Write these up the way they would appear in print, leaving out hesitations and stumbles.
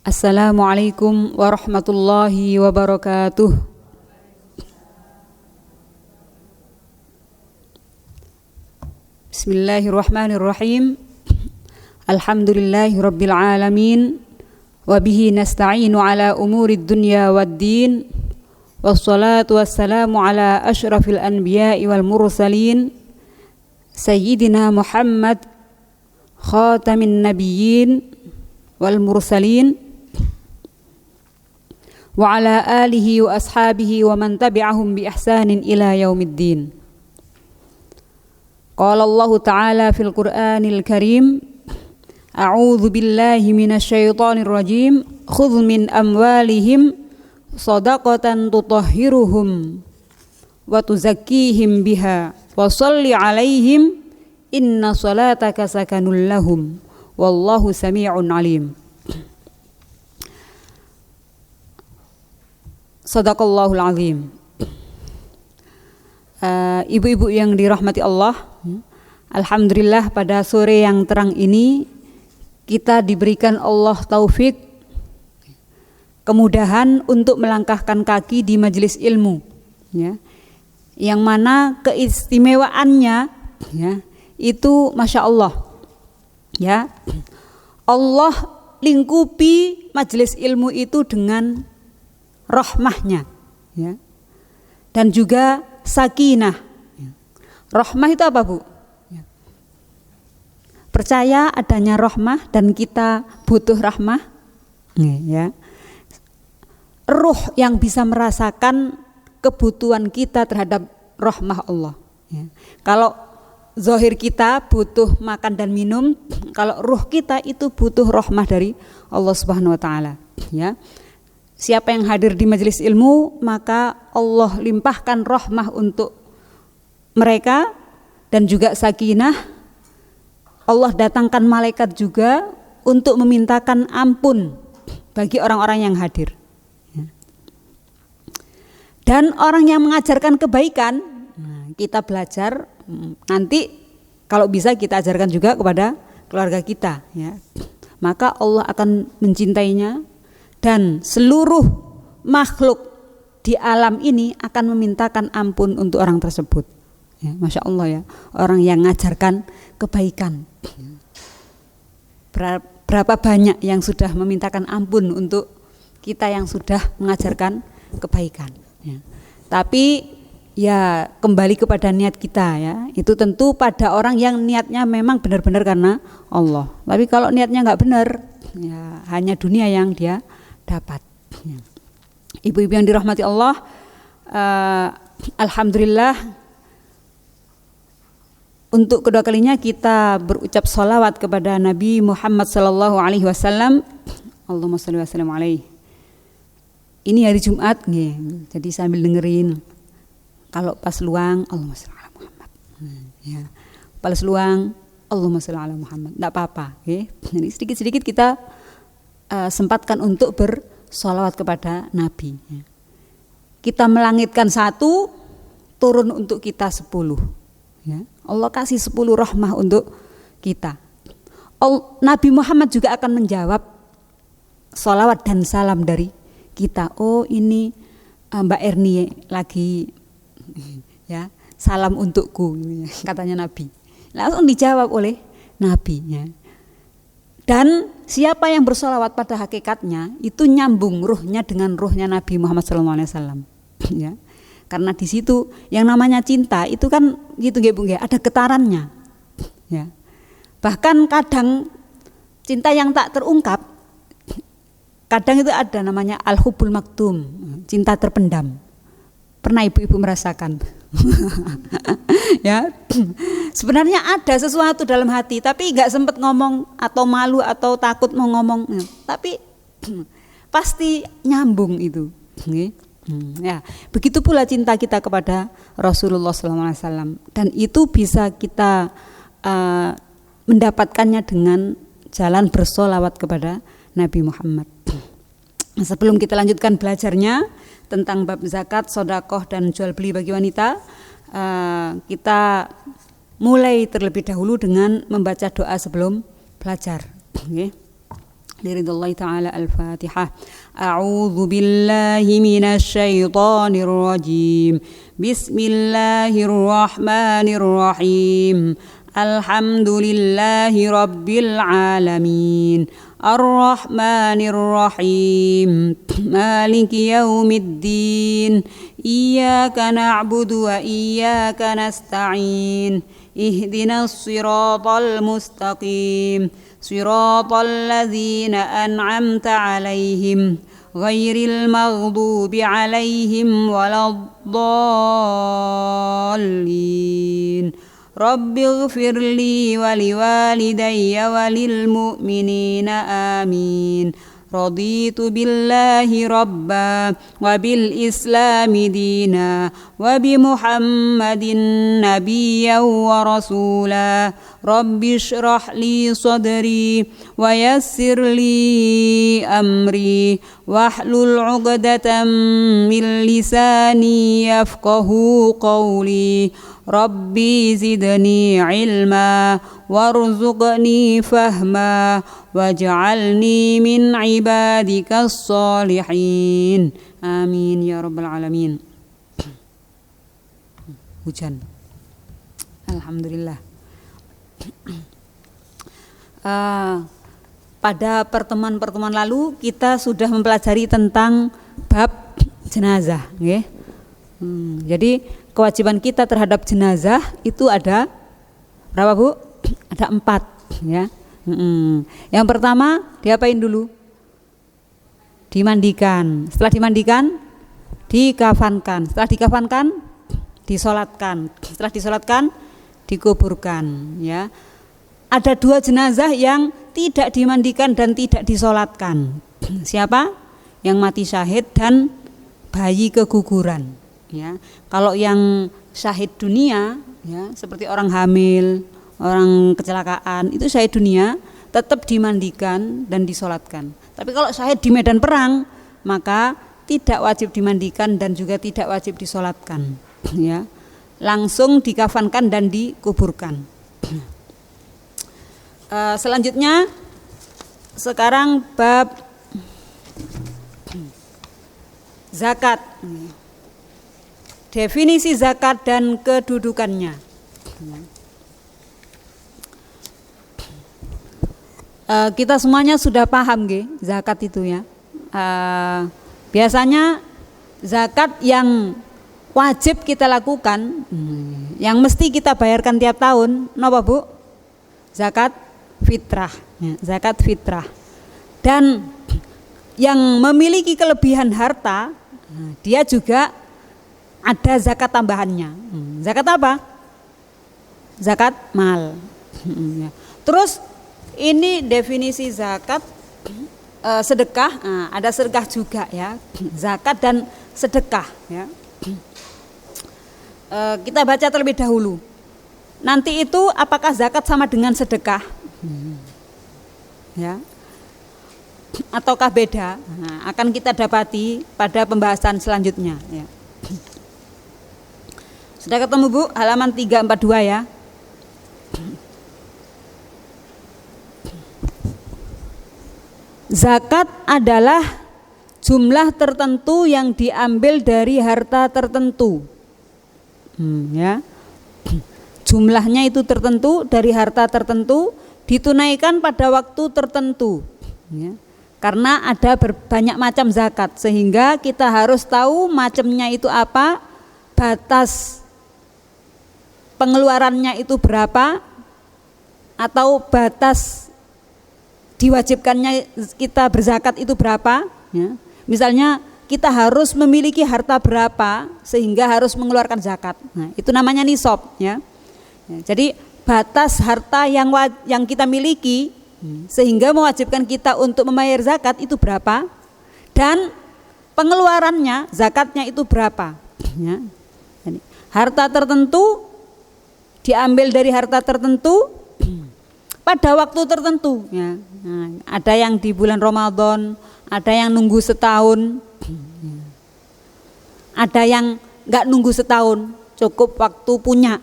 Assalamualaikum warahmatullahi wabarakatuh. Bismillahirrahmanirrahim. Alhamdulillahi rabbil alamin. Wabihi nasta'inu ala umurid dunya waddin. Wassalatu wassalamu ala ashrafil anbiya'i wal mursalin. Sayyidina Muhammad khatamin nabiyyin wal mursalin. Wa ala alihi wa ashabihi wa man tabi'ahum bi ihsanin ila yaumiddin. Qala Allah Ta'ala fil Qur'anil Karim, A'udzu billahi minasy syaithanir rajim. Khudh min amwalihim shadaqatan tutahhiruhum wa tuzakkihim biha wa shalli 'alaihim inna salataka sakanul lahum wallahu samii'un 'alim. Sadaqallahul azim. Ibu-ibu yang dirahmati Allah, alhamdulillah pada sore yang terang ini kita diberikan Allah taufik, kemudahan untuk melangkahkan kaki di majelis ilmu, ya, yang mana keistimewaannya, ya, itu masya Allah, ya, Allah lingkupi majelis ilmu itu dengan rahmahnya, ya, dan juga sakinah. Rahmah itu apa, Bu? Ya. Percaya adanya rahmah dan kita butuh rahmah, ya. Ruh yang bisa merasakan kebutuhan kita terhadap rahmah Allah, ya. Kalau zahir kita butuh makan dan minum, kalau ruh kita itu butuh rahmah dari Allah Subhanahu wa taala, ya. Siapa yang hadir di majelis ilmu, maka Allah limpahkan rahmah untuk mereka dan juga sakinah. Allah datangkan malaikat juga untuk memintakan ampun bagi orang-orang yang hadir. Dan orang yang mengajarkan kebaikan, kita belajar, nanti kalau bisa kita ajarkan juga kepada keluarga kita, ya. Maka Allah akan mencintainya. Dan seluruh makhluk di alam ini akan memintakan ampun untuk orang tersebut, ya, masya Allah, ya, orang yang mengajarkan kebaikan. Berapa banyak yang sudah memintakan ampun untuk kita yang sudah mengajarkan kebaikan, ya. Tapi ya kembali kepada niat kita, ya. Itu tentu pada orang yang niatnya memang benar-benar karena Allah. Tapi kalau niatnya nggak benar, ya hanya dunia yang dia dapat. Ibu-ibu yang dirahmati Allah, alhamdulillah untuk kedua kalinya kita berucap sholawat kepada Nabi Muhammad sallallahu alaihi wasallam. Allahumma shalli wa sallim alaihi. Ini hari Jumat, jadi sambil dengerin. Kalau pas luang, Allahumma shalli ala Muhammad, ya. Pas luang, Allahumma shalli ala Muhammad. Enggak apa-apa, Jadi sedikit-sedikit kita sempatkan untuk bersolawat kepada Nabi. Kita melangitkan 1, turun untuk kita 10. Ya. Allah kasih 10 rahmah untuk kita. Nabi Muhammad juga akan menjawab solawat dan salam dari kita. Oh, ini Mbak Erni lagi, ya, salam untukku, katanya Nabi. Langsung dijawab oleh Nabi, ya. Dan siapa yang bersolawat pada hakikatnya itu nyambung ruhnya dengan ruhnya Nabi Muhammad SAW, ya. Karena di situ yang namanya cinta itu kan gitu, Bu, ada getarannya, ya. Bahkan kadang cinta yang tak terungkap, kadang itu ada namanya al-hubbul maktum, cinta terpendam. Pernah ibu-ibu merasakan? Ya, sebenarnya ada sesuatu dalam hati tapi nggak sempat ngomong atau malu atau takut mau ngomong, tapi pasti nyambung itu, ya. Begitu pula cinta kita kepada Rasulullah SAW, dan itu bisa kita mendapatkannya dengan jalan bersolawat kepada Nabi Muhammad. Sebelum kita lanjutkan belajarnya tentang bab zakat, sedekah dan jual beli bagi wanita, kita mulai terlebih dahulu dengan membaca doa sebelum belajar. Liridhallahi ta'ala. Al-Fatihah. A'udzu billahi minasy syaithanir rajim. Bismillahirrahmanirrahim. Alhamdulillahi rabbil alamin. Ar-Rahmanir Rahim. Maliki yaumiddin. Iyyaka na'budu wa iyyaka nasta'in. Ihdinas siratal mustaqim. Siratal ladzina an'amta 'alaihim ghairil maghdubi 'alaihim waladdallin. Rabbighfirli wa liwalidayya walil mu'minina amin. Raditu billahi rabba wa bil islami dina wa bi Muhammadin nabiyyan wa rasula. Rabbi shrah li sadri wa yassir li amri wahlul 'uqdatam min lisani yafqahu qawli. Rabbi zidni ilma warzuqni fahma waj'alni min ibadikas sholihin. Amin ya rabbal alamin. Hujan. Alhamdulillah. Pada pertemuan-pertemuan lalu kita sudah mempelajari tentang bab jenazah, nggih. Jadi kewajiban kita terhadap jenazah itu ada berapa, Bu? Ada 4, ya. Yang pertama diapain dulu? Dimandikan. Setelah dimandikan, dikafankan. Setelah dikafankan, disolatkan. Setelah disolatkan, dikuburkan, ya. Ada 2 jenazah yang tidak dimandikan dan tidak disolatkan. Siapa? Yang mati syahid dan bayi keguguran, ya. Kalau yang syahid dunia, ya, seperti orang hamil, orang kecelakaan, itu syahid dunia tetap dimandikan dan disolatkan. Tapi kalau syahid di medan perang, maka tidak wajib dimandikan dan juga tidak wajib disolatkan, ya. Langsung dikafankan dan dikuburkan. Selanjutnya sekarang bab zakat. Definisi zakat dan kedudukannya. Kita semuanya sudah paham nggih zakat itu, ya. Biasanya zakat yang wajib kita lakukan, yang mesti kita bayarkan tiap tahun, napa, Bu? Zakat fitrah, ya, zakat fitrah. Dan yang memiliki kelebihan harta, dia juga ada zakat tambahannya. Zakat apa? Zakat mal. Terus ini definisi zakat, sedekah. Ada sedekah juga, ya. Zakat dan sedekah, ya. Kita baca terlebih dahulu. Nanti itu apakah zakat sama dengan sedekah? Ya. Ataukah beda? Akan kita dapati pada pembahasan selanjutnya, ya. Sudah ketemu, Bu? Halaman 342, ya. Zakat adalah jumlah tertentu yang diambil dari harta tertentu, ya. Jumlahnya itu tertentu dari harta tertentu, ditunaikan pada waktu tertentu, ya. Karena ada banyak macam zakat, sehingga kita harus tahu macamnya itu apa, batas pengeluarannya itu berapa, atau batas diwajibkannya kita berzakat itu berapa, ya. Misalnya kita harus memiliki harta berapa sehingga harus mengeluarkan zakat. Nah, itu namanya nisab, ya. Jadi batas harta yang kita miliki sehingga mewajibkan kita untuk membayar zakat itu berapa, dan pengeluarannya zakatnya itu berapa, ya. Jadi, harta tertentu diambil dari harta tertentu pada waktu tertentu, ya. Nah, ada yang di bulan Ramadan, ada yang nunggu setahun, ada yang nggak nunggu setahun, cukup waktu punya.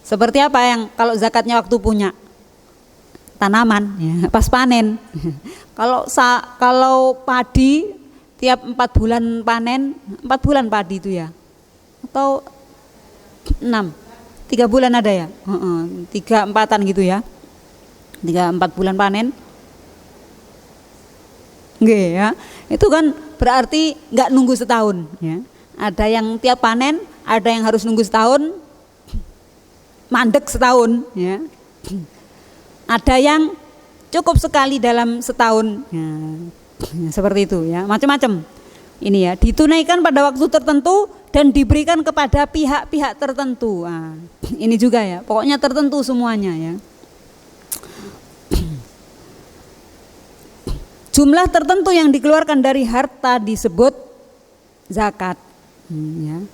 Seperti apa yang kalau zakatnya waktu punya? tanaman, ya, pas panen. Kalau padi tiap 4 bulan panen, 4 bulan padi itu ya, atau 6, 3 bulan ada ya, 3-4an gitu ya, 3-4 bulan panen. Nggih ya, itu kan berarti nggak nunggu setahun ya. Ada yang tiap panen, ada yang harus nunggu setahun, mandek setahun ya. Ada yang cukup sekali dalam setahun ya, seperti itu ya, macam-macam. Ini ya, ditunaikan pada waktu tertentu dan diberikan kepada pihak-pihak tertentu. Nah, ini juga ya, pokoknya tertentu semuanya ya. Jumlah tertentu yang dikeluarkan dari harta disebut zakat. Ya.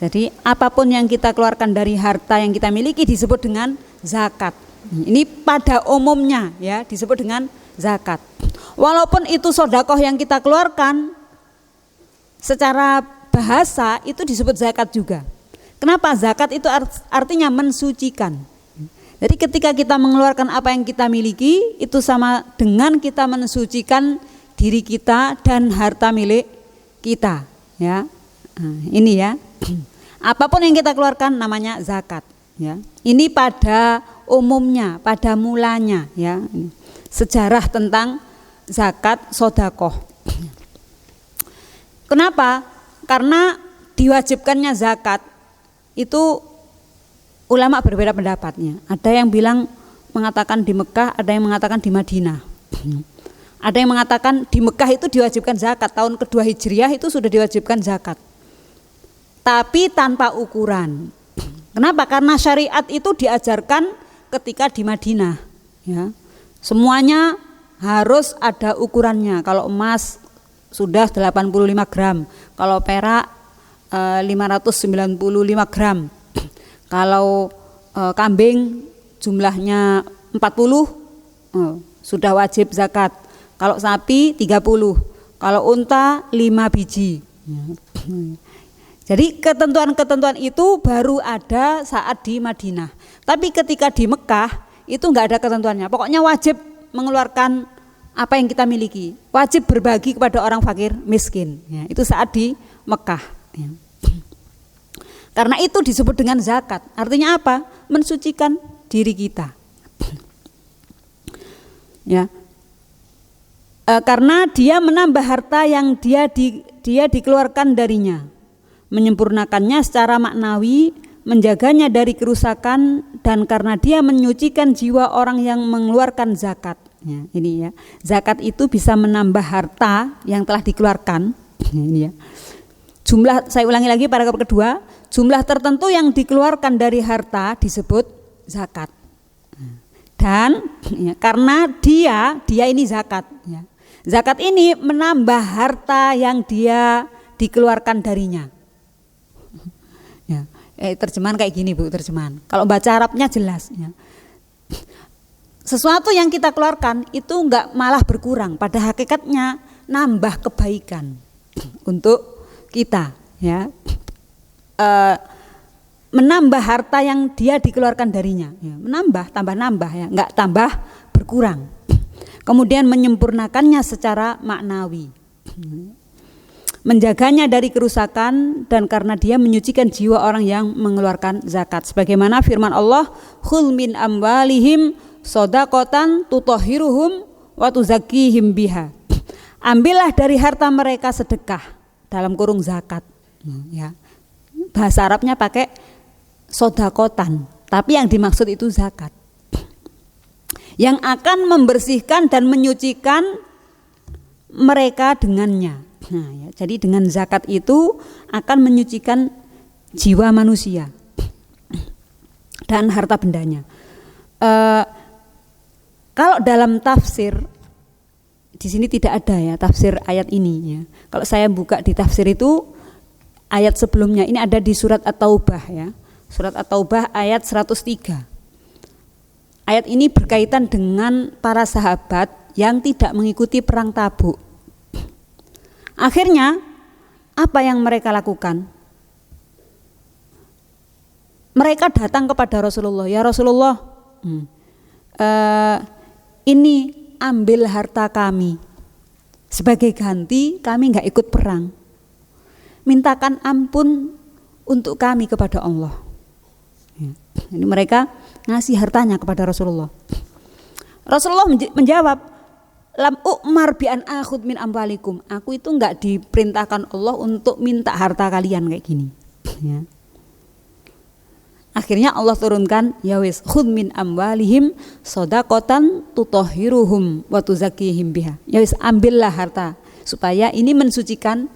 Jadi apapun yang kita keluarkan dari harta yang kita miliki disebut dengan zakat. Ini pada umumnya ya disebut dengan zakat. Walaupun itu sedekah yang kita keluarkan, secara bahasa itu disebut zakat juga. Kenapa? Zakat itu artinya mensucikan. Jadi ketika kita mengeluarkan apa yang kita miliki, itu sama dengan kita mensucikan diri kita dan harta milik kita ya. Nah, ini ya, apapun yang kita keluarkan namanya zakat ya. Ini pada umumnya, pada mulanya ya. Sejarah tentang zakat sedekah. Kenapa? Karena diwajibkannya zakat itu ulama berbeda pendapatnya. Ada yang bilang mengatakan di Mekah, ada yang mengatakan di Madinah. Ada yang mengatakan di Mekah itu diwajibkan zakat, tahun kedua Hijriah itu sudah diwajibkan zakat. Tapi tanpa ukuran. Kenapa? Karena syariat itu diajarkan ketika di Madinah. Ya. Semuanya harus ada ukurannya. Kalau emas sudah 85 gram, kalau perak 595 gram. Kalau kambing jumlahnya 40 sudah wajib zakat. Kalau sapi 30, kalau unta 5 biji. Jadi ketentuan-ketentuan itu baru ada saat di Madinah. Tapi ketika di Mekah itu enggak ada ketentuannya. Pokoknya wajib mengeluarkan apa yang kita miliki. Wajib berbagi kepada orang fakir miskin. Ya, itu saat di Mekah. Ya. Karena itu disebut dengan zakat. Artinya apa? Mensucikan diri kita. Ya. Karena dia menambah harta yang dia dikeluarkan darinya, menyempurnakannya secara maknawi, menjaganya dari kerusakan, dan karena dia menyucikan jiwa orang yang mengeluarkan zakat. Ya, ini ya. Zakat itu bisa menambah harta yang telah dikeluarkan. Ini ya. Jumlah, saya ulangi lagi paragraf kedua, jumlah tertentu yang dikeluarkan dari harta disebut zakat. Dan ya, karena dia ini zakat. Ya. Zakat ini menambah harta yang dia dikeluarkan darinya. Ya. Terjemahan kayak gini Bu, terjemahan. Kalau baca Arabnya jelas. Ya. Sesuatu yang kita keluarkan itu enggak malah berkurang, pada hakikatnya nambah kebaikan untuk kita, ya. Menambah harta yang dia dikeluarkan darinya, ya. Menambah, tambah nambah, ya, enggak tambah berkurang. Kemudian menyempurnakannya secara maknawi, menjaganya dari kerusakan, dan karena dia menyucikan jiwa orang yang mengeluarkan zakat. Sebagaimana firman Allah, khul min amwalihim shadaqatan tutahhiruhum wa tuzakkihim biha. Ambillah dari harta mereka sedekah, dalam kurung zakat. Ya. Bahasa Arabnya pakai sodakotan, tapi yang dimaksud itu zakat. Yang akan membersihkan dan menyucikan mereka dengannya. Nah, ya, jadi dengan zakat itu akan menyucikan jiwa manusia dan harta bendanya. Kalau dalam tafsir di sini tidak ada ya tafsir ayat ini ya. Kalau saya buka di tafsir itu ayat sebelumnya, ini ada di surat At-Taubah ya. Surat At-Taubah ayat 103. Ayat ini berkaitan dengan para sahabat yang tidak mengikuti perang Tabuk. Akhirnya apa yang mereka lakukan? Mereka datang kepada Rasulullah, ya Rasulullah, ini ambil harta kami, sebagai ganti kami nggak ikut perang. Mintakan ampun untuk kami kepada Allah. Ya. Ini mereka ngasih hartanya kepada Rasulullah. Rasulullah menjawab, lam u'mar bi an akhud min amwalikum. Aku itu nggak diperintahkan Allah untuk minta harta kalian kayak gini. Ya. Akhirnya Allah turunkan, ya wis khud min amwalihim shadaqatan tutahhiruhum wa tuzakkihim biha. Ya wis ambillah harta supaya ini mensucikan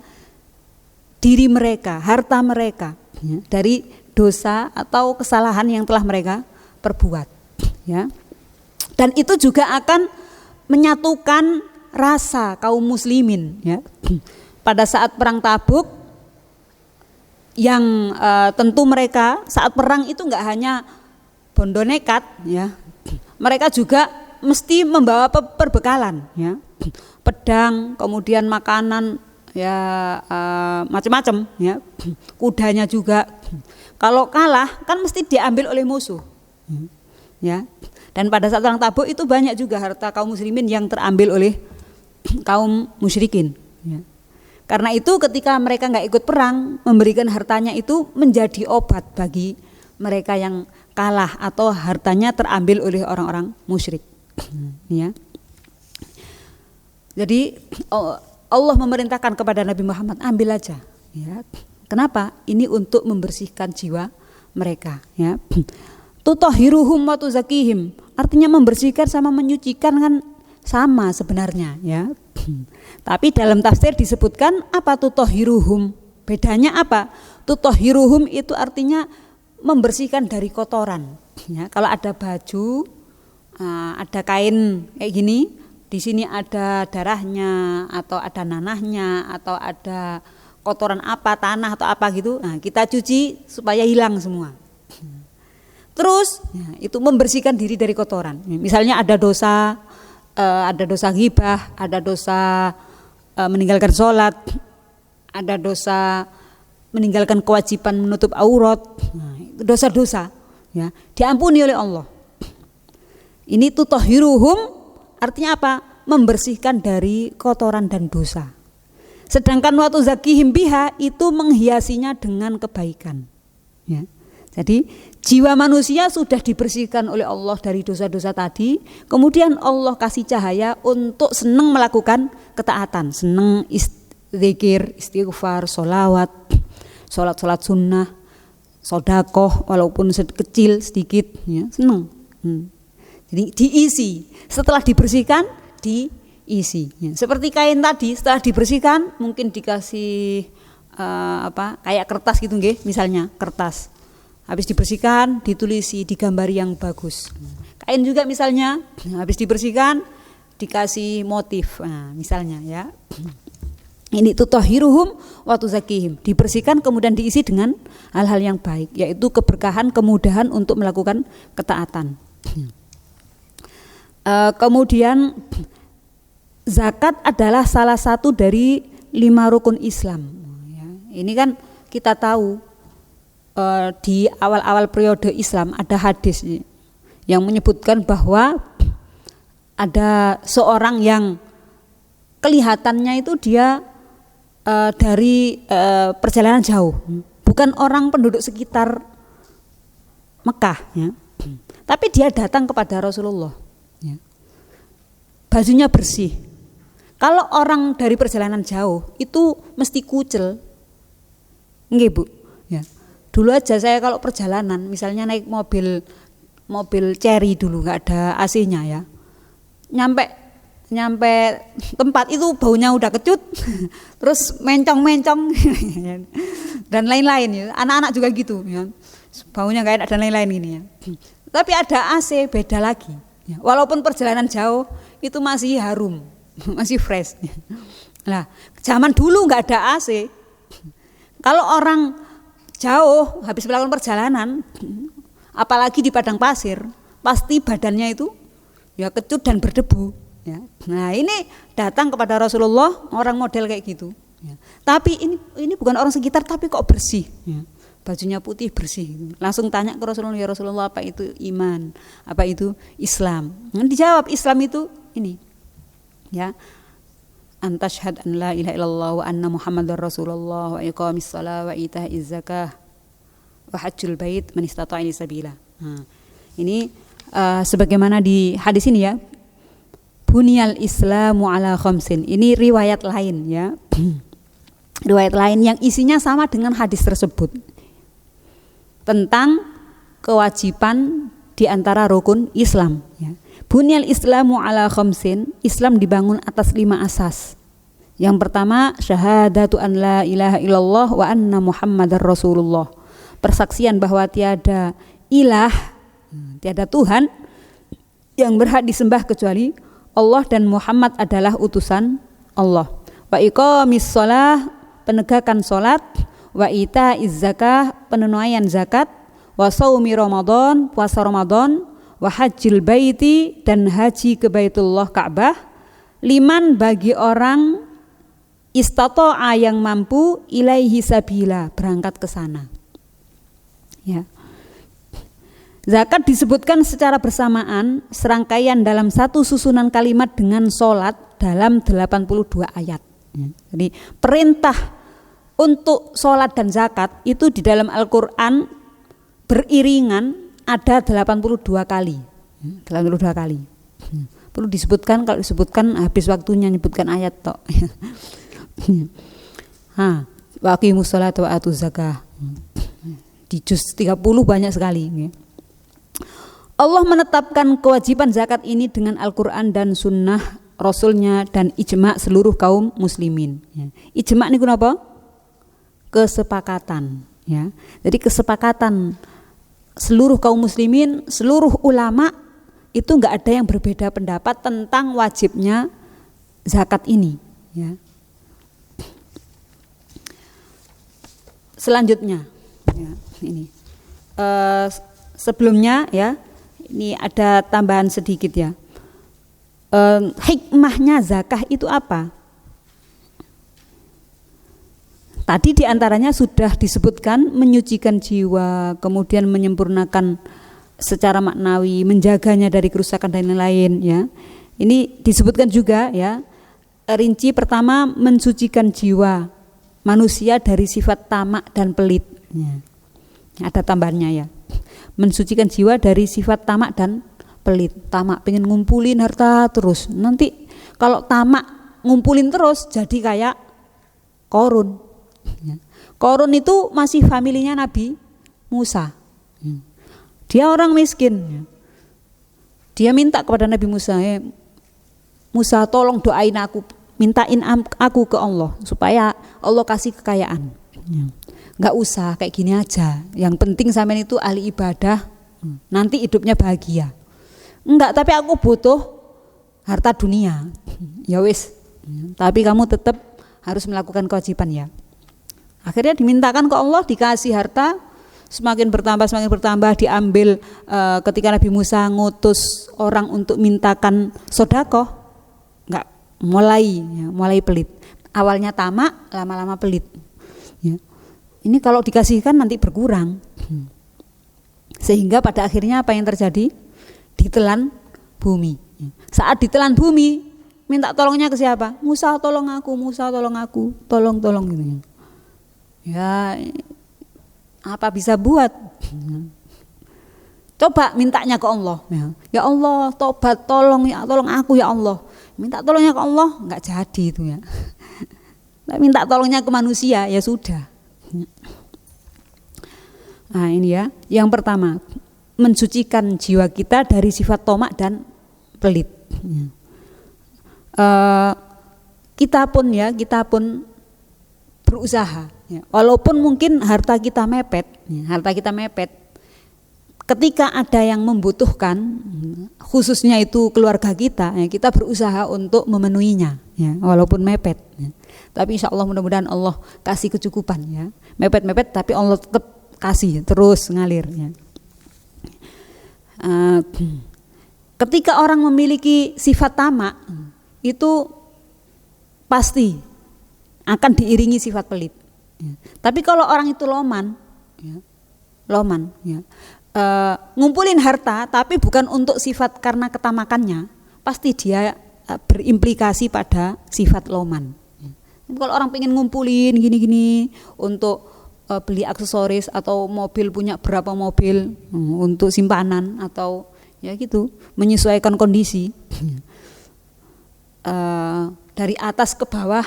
diri mereka, harta mereka, ya, dari dosa atau kesalahan yang telah mereka perbuat, ya. Dan itu juga akan menyatukan rasa kaum muslimin, ya. Pada saat perang Tabuk yang tentu mereka saat perang itu enggak hanya bondo nekat, ya. Mereka juga mesti membawa perbekalan, ya. Pedang, kemudian makanan, ya, macam-macam, ya. Kudanya juga. Kalau kalah kan mesti diambil oleh musuh, ya. Dan pada saat perang Tabuk itu banyak juga harta kaum muslimin yang terambil oleh kaum musyrikin, ya. Karena itu ketika mereka nggak ikut perang, memberikan hartanya itu menjadi obat bagi mereka yang kalah atau hartanya terambil oleh orang-orang musyrik, ya. Jadi Allah memerintahkan kepada Nabi Muhammad, ambil aja, ya. Kenapa? Ini untuk membersihkan jiwa mereka, ya. Tutahhiruhum wa tuzakkihim, artinya membersihkan sama menyucikan kan sama sebenarnya, ya. Tapi dalam tafsir disebutkan apa tutahhiruhum? Bedanya apa? Tutahhiruhum itu artinya membersihkan dari kotoran, ya. Kalau ada baju, ada kain kayak gini, di sini ada darahnya atau ada nanahnya atau ada kotoran apa, tanah atau apa gitu, nah, kita cuci supaya hilang semua. Terus ya, itu membersihkan diri dari kotoran. Misalnya ada dosa ghibah, ada dosa meninggalkan sholat, ada dosa meninggalkan kewajiban menutup aurat, nah, itu dosa-dosa, ya, diampuni oleh Allah. Ini tutahhiruhum artinya apa? Membersihkan dari kotoran dan dosa. Sedangkan wa tuzakkihim biha itu menghiasinya dengan kebaikan, ya. Jadi jiwa manusia sudah dibersihkan oleh Allah dari dosa-dosa tadi, kemudian Allah kasih cahaya untuk senang melakukan ketaatan, senang zikir, istighfar, sholawat, sholat sunnah, sodakoh walaupun kecil sedikit, ya, senang. Jadi diisi, setelah dibersihkan diisi, ya. Seperti kain tadi, setelah dibersihkan mungkin dikasih kayak kertas gitu, nggih, misalnya kertas. Habis dibersihkan, ditulisi, digambari yang bagus. Kain juga misalnya, habis dibersihkan, dikasih motif, nah, misalnya, ya. Ini tutahhiruhum wa tuzakkihim, dibersihkan kemudian diisi dengan hal-hal yang baik, yaitu keberkahan, kemudahan untuk melakukan ketaatan. Kemudian zakat adalah salah satu dari 5 rukun Islam. Ini kan kita tahu. Di awal-awal periode Islam ada hadis yang menyebutkan bahwa ada seorang yang kelihatannya itu dia dari perjalanan jauh, bukan orang penduduk sekitar Mekah, ya. Tapi dia datang kepada Rasulullah, ya. Bajunya bersih. Kalau orang dari perjalanan jauh itu mesti kucel, nggih Bu, ya. Dulu aja saya kalau perjalanan, misalnya naik mobil Cherry dulu, nggak ada AC-nya, ya. Nyampe tempat itu baunya udah kecut, terus mencong-mencong dan lain-lain, ya. Anak-anak juga gitu, ya. Baunya nggak enak dan lain-lain ini, ya. Tapi ada AC beda lagi, ya. Walaupun perjalanan jauh itu masih harum, masih fresh. Nah, zaman dulu nggak ada AC. Kalau orang jauh habis melakukan perjalanan, apalagi di padang pasir, pasti badannya itu ya kecut dan berdebu, ya. Nah, ini datang kepada Rasulullah orang model kayak gitu, ya. Tapi ini bukan orang sekitar tapi kok bersih, ya. bajunya putih bersih. Langsung tanya ke Rasulullah, ya Rasulullah, apa itu iman? Apa itu Islam? Dijawab, Islam itu ini. Ya. Antashhad an la ilaha illallah wa anna Muhammadar Rasulullah wa iqamis shalah wa ita'iz zakah wa hajjul bait man istata'a ilaihi sabila. Ini sebagaimana di hadis ini ya. Bunyal Islamu ala khamsin. Ini riwayat lain ya. Riwayat lain yang isinya sama dengan hadis tersebut. Tentang kewajiban di antara rukun Islam ya. Bunyal Islamu ala khamsin. Islam dibangun atas 5 asas. Yang pertama, syahadatu an la ilaha illallah wa anna Muhammadar Rasulullah. Persaksian bahwa tiada ilah, tiada Tuhan yang berhak disembah kecuali Allah dan Muhammad adalah utusan Allah. Wa iqamis shalah, penegakan salat, wa itaiz zakah, penunaian zakat, wa shaumi Ramadan, puasa Ramadan, wa hajjil baiti, dan haji ke Baitullah Ka'bah, liman bagi orang istata'a yang mampu, ilaihi sabila, berangkat ke sana. Ya. Zakat disebutkan secara bersamaan serangkaian dalam satu susunan kalimat dengan sholat dalam 82 ayat. Jadi perintah untuk sholat dan zakat itu di dalam Al-Quran beriringan ada 82 kali. 82 kali. Perlu disebutkan, kalau disebutkan habis waktunya nyebutkan ayat tok. Wa aqimus sholata wa atuz zakah. Di juz 30 banyak sekali. Allah menetapkan kewajiban zakat ini dengan Al-Quran dan Sunnah Rasulnya dan ijma' seluruh kaum muslimin. Ijma' ini kenapa? Kesepakatan. Ya. Jadi kesepakatan seluruh kaum muslimin, seluruh ulama itu enggak ada yang berbeda pendapat tentang wajibnya zakat ini. Ya. Selanjutnya, ya, ini sebelumnya ya. Ini ada tambahan sedikit ya. Hikmahnya zakah itu apa? Tadi diantaranya sudah disebutkan menyucikan jiwa, kemudian menyempurnakan secara maknawi, menjaganya dari kerusakan dan lain-lain ya. Ini disebutkan juga ya. Rinci pertama, mensucikan jiwa manusia dari sifat tamak dan pelit. Ya. Ada tambahannya ya. Mensucikan jiwa dari sifat tamak dan pelit. Tamak pengen ngumpulin harta terus. Nanti kalau tamak ngumpulin terus jadi kayak Korun. Korun itu masih familinya Nabi Musa. Dia orang miskin. Dia minta kepada Nabi Musa, Musa tolong doain aku, mintain aku ke Allah supaya Allah kasih kekayaan. Nggak usah kayak gini aja. Yang penting sampean itu ahli ibadah, nanti hidupnya bahagia. Enggak, tapi aku butuh harta dunia. Ya wis. Tapi kamu tetap harus melakukan kewajiban ya. Akhirnya dimintakan ke Allah, dikasih harta, semakin bertambah diambil. Ketika Nabi Musa ngutus orang untuk mintakan sedekah, enggak, mulai pelit. Awalnya tamak, lama-lama pelit. Ya. Ini kalau dikasihkan nanti berkurang. Sehingga pada akhirnya apa yang terjadi? Ditelan bumi. Saat ditelan bumi, minta tolongnya ke siapa? Musa tolong aku, tolong gitu. Ya, apa bisa buat? Coba mintanya ke Allah. Ya Allah, tobat, tolong aku ya Allah. Minta tolongnya ke Allah, enggak jadi itu ya. Minta tolongnya ke manusia, ya sudah. Nah ini ya, yang pertama, mensucikan jiwa kita dari sifat tomak dan pelit. Kita pun berusaha, ya. Walaupun mungkin harta kita mepet, ketika ada yang membutuhkan, khususnya itu keluarga kita, ya, kita berusaha untuk memenuhinya, ya, walaupun mepet. Ya. Tapi insya Allah mudah-mudahan Allah kasih kecukupan ya. Mepet-mepet tapi Allah tetap kasih terus ngalir ya. Ketika orang memiliki sifat tamak itu pasti akan diiringi sifat pelit. Ya. Tapi kalau orang itu loman ya. Loman, ya. Ngumpulin harta tapi bukan untuk sifat karena ketamakannya, pasti dia berimplikasi pada sifat loman. Kalau orang pengen ngumpulin gini-gini untuk beli aksesoris atau mobil, punya berapa mobil untuk simpanan atau ya gitu, menyesuaikan kondisi. Dari atas ke bawah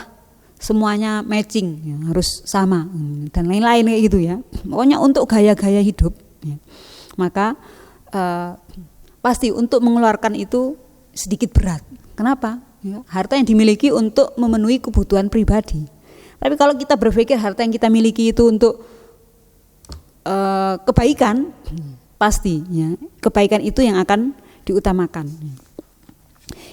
semuanya matching, ya, harus sama dan lain-lain kayak gitu ya. Pokoknya untuk gaya-gaya hidup, ya. Maka pasti untuk mengeluarkan itu sedikit berat. Kenapa? Ya, harta yang dimiliki untuk memenuhi kebutuhan pribadi. Tapi kalau kita berpikir harta yang kita miliki itu untuk kebaikan, pasti ya, kebaikan itu yang akan diutamakan.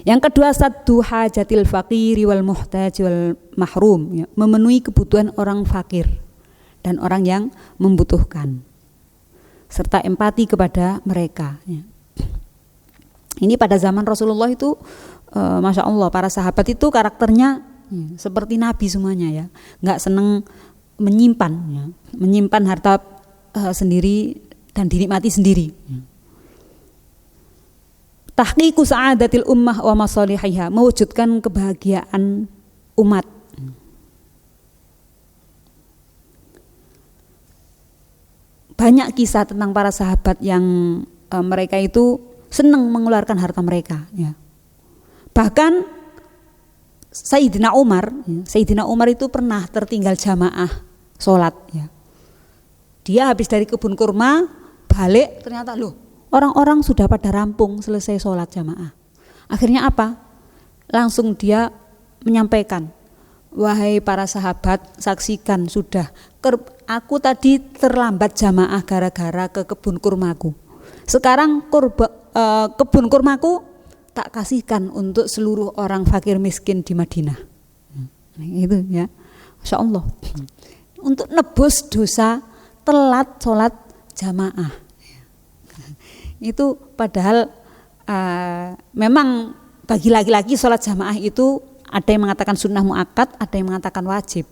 Yang kedua, saddu hajatil faqiri wal muhtaj wal mahrum, ya, memenuhi kebutuhan orang fakir dan orang yang membutuhkan, serta empati kepada mereka, ya. Ini pada zaman Rasulullah itu Masya Allah, para sahabat itu karakternya seperti Nabi semuanya, ya, nggak seneng menyimpan, ya, menyimpan harta sendiri dan dinikmati sendiri. Tahqiqu sa'adatil ummah wa masalihiha, mewujudkan kebahagiaan umat. Banyak kisah tentang para sahabat yang mereka itu senang mengeluarkan harta mereka, ya. Bahkan Sayyidina Umar itu pernah tertinggal jamaah sholat, ya. Dia habis dari kebun kurma balik, ternyata loh, orang-orang sudah pada rampung selesai sholat jamaah. Akhirnya apa? Langsung dia menyampaikan, wahai para sahabat, saksikan sudah, aku tadi terlambat jamaah gara-gara ke kebun kurmaku. Sekarang kebun kurmaku tak kasihkan untuk seluruh orang fakir miskin di Madinah. Itu ya, Masya Allah. Untuk nebus dosa telat sholat jamaah. Itu padahal memang bagi laki-laki sholat jamaah itu ada yang mengatakan sunnah muakkad, ada yang mengatakan wajib.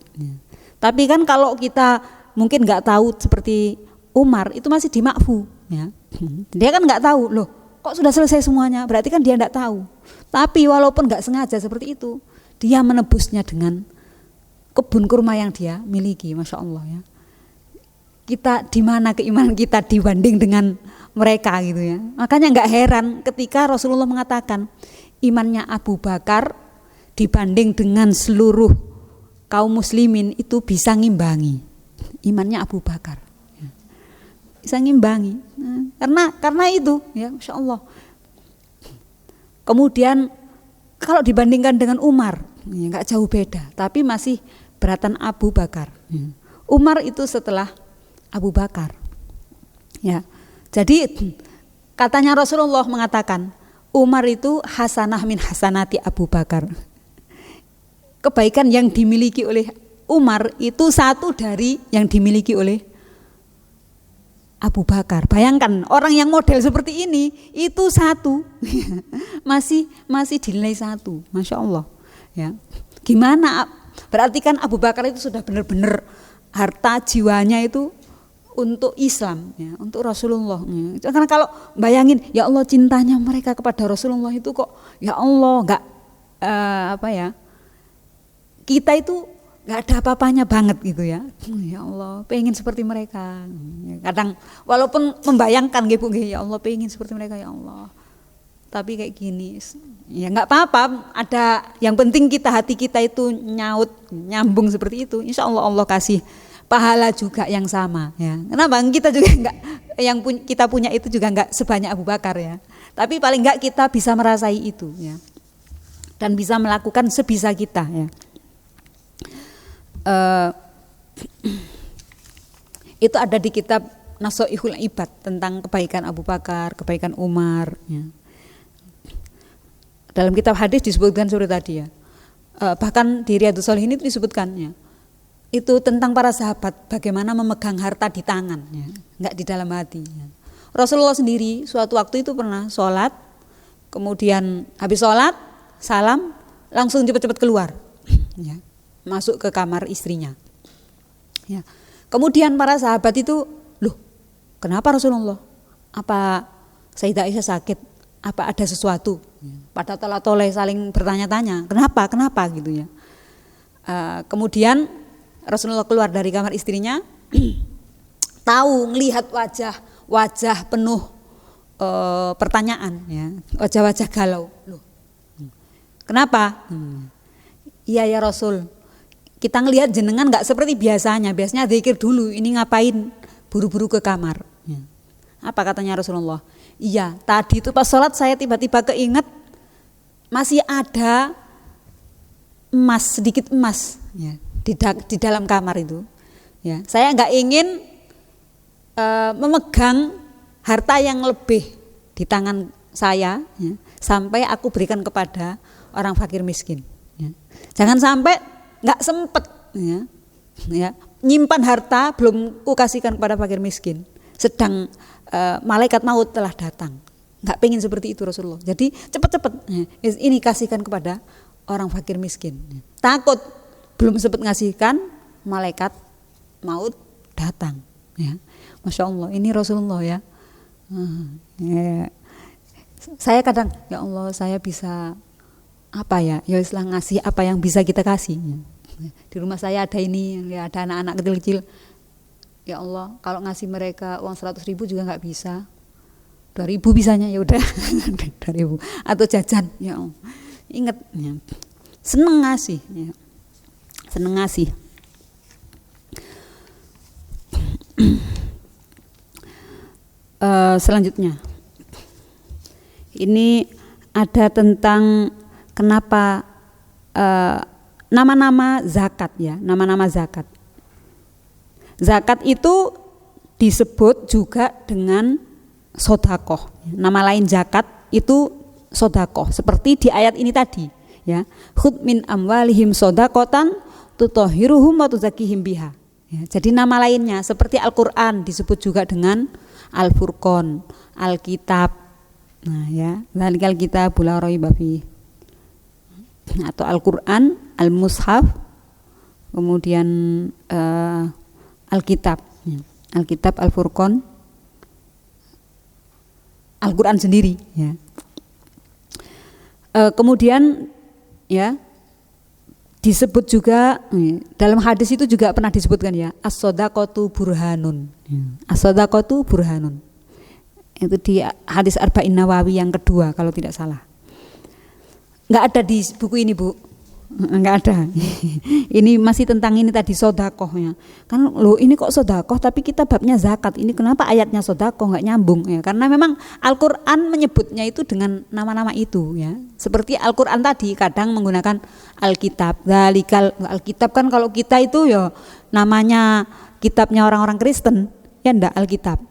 Tapi kan kalau kita mungkin nggak tahu seperti Umar, itu masih dimakfu, ya. Dia kan nggak tahu, loh kok sudah selesai semuanya, berarti kan dia nggak tahu. Tapi walaupun nggak sengaja seperti itu, dia menebusnya dengan kebun kurma yang dia miliki, Masya Allah, ya. Kita di mana keimanan kita dibanding dengan mereka gitu ya. Makanya nggak heran ketika Rasulullah mengatakan imannya Abu Bakar dibanding dengan seluruh kaum muslimin itu bisa ngimbangi. Imannya Abu Bakar bisa ngimbangi. Karena itu ya, Masya Allah. Kemudian kalau dibandingkan dengan Umar, ya nggak jauh beda, tapi masih beratan Abu Bakar. Umar itu setelah Abu Bakar, ya. Jadi katanya Rasulullah mengatakan Umar itu hasanah min hasanati Abu Bakar. Kebaikan yang dimiliki oleh Umar itu satu dari yang dimiliki oleh Abu Bakar. Bayangkan orang yang model seperti ini itu satu masih dinilai satu, Masya Allah, ya. Gimana? Berarti kan Abu Bakar itu sudah benar-benar harta jiwanya itu untuk Islam, ya, untuk Rasulullah. Ya. Karena kalau bayangin, ya Allah cintanya mereka kepada Rasulullah itu kok, ya Allah nggak kita itu nggak ada apa-apanya banget gitu ya. Ya Allah, pengen seperti mereka. Kadang walaupun membayangkan gitu, ya Allah pengen seperti mereka ya Allah. Tapi kayak gini, ya nggak apa-apa. Ada yang penting hati kita itu nyambung seperti itu. Insya Allah Allah kasih pahala juga yang sama, ya. Kenapa? Kita juga enggak, kita punya itu juga enggak sebanyak Abu Bakar, ya. Tapi paling enggak kita bisa merasai itu, ya. Dan bisa melakukan sebisa kita, ya. Itu ada di kitab Nasoihul Ibad tentang kebaikan Abu Bakar, kebaikan Umar, ya. Dalam kitab hadis disebutkan seperti tadi, ya. Bahkan di Riyadhus Shalihin itu disebutkan, ya. Itu tentang para sahabat bagaimana memegang harta di tangan, ya, enggak di dalam hati, ya. Rasulullah sendiri suatu waktu itu pernah sholat, kemudian habis sholat salam langsung cepat-cepat keluar, ya, masuk ke kamar istrinya, ya. Kemudian para sahabat itu Kenapa Rasulullah? Apa Sayyidah Aisyah sakit? Apa ada sesuatu? Pada tola-tole saling bertanya-tanya, kenapa gitu ya. Kemudian Rasulullah keluar dari kamar istrinya, tahu ngelihat wajah penuh pertanyaan, ya, wajah-wajah galau. Loh, kenapa? Iya ya Rasul, kita ngelihat jenengan nggak seperti biasanya zikir dulu, ini ngapain buru-buru ke kamar? Ya. Apa katanya Rasulullah? Iya, tadi itu pas sholat saya tiba-tiba keinget masih ada sedikit emas ya, di dalam kamar itu. Ya, saya nggak ingin memegang harta yang lebih di tangan saya, ya, sampai aku berikan kepada orang fakir miskin. Ya. Jangan sampai nggak sempet, ya, nyimpan harta belum ku kasihkan kepada fakir miskin. Sedang malaikat maut telah datang. Nggak pengen seperti itu Rasulullah. Jadi cepat-cepat, ya, ini kasihkan kepada orang fakir miskin. Ya. Takut belum sempat ngasihkan, malaikat maut datang. Ya. Masya Allah, ini Rasulullah ya. Ya. Saya kadang, ya Allah saya bisa apa ya? Ya Islah ngasih apa yang bisa kita kasih. Ya. Di rumah saya ada ini, ya, ada anak-anak kecil-kecil. Ya Allah, kalau ngasih mereka uang 100.000 juga nggak bisa. 2.000 bisanya, ya udah 2.000 atau jajan. Ya Allah. Ingat, ya. Seneng ngasih, ya. Seneng ngasih. Selanjutnya, ini ada tentang kenapa nama-nama zakat ya, nama-nama zakat. Zakat itu disebut juga dengan sodakoh. Nama lain zakat itu sodakoh. Seperti di ayat ini tadi, ya. Khudh min amwalihim sodakotan tutahhiruhum wa tuzakihim biha. Ya, jadi nama lainnya seperti Al-Quran disebut juga dengan Al-Furqan, Al-Kitab. Nah ya, dzalikal kitabul la raiba fihi. Atau Al-Quran, Al-Mushaf, kemudian Al-Kitab, ya. Al-Kitab, Al-Furqan, Al-Quran sendiri, ya. Kemudian ya disebut juga dalam hadis itu juga pernah disebutkan ya, as-shadaqatu burhanun. As-shadaqatu burhanun. Itu di hadis Arba'in Nawawi yang kedua kalau tidak salah. Enggak ada di buku ini, Bu. Enggak ada. Ini masih tentang ini tadi sodakoh ya. Kan loh ini kok sodakoh tapi kita babnya zakat. Ini kenapa ayatnya sodakoh nggak nyambung ya? Karena memang Al-Quran menyebutnya itu dengan nama-nama itu ya. Seperti Al-Quran tadi kadang menggunakan Alkitab. Dzalikal Alkitab kan kalau kita itu ya namanya kitabnya orang-orang Kristen ya ndak Alkitab.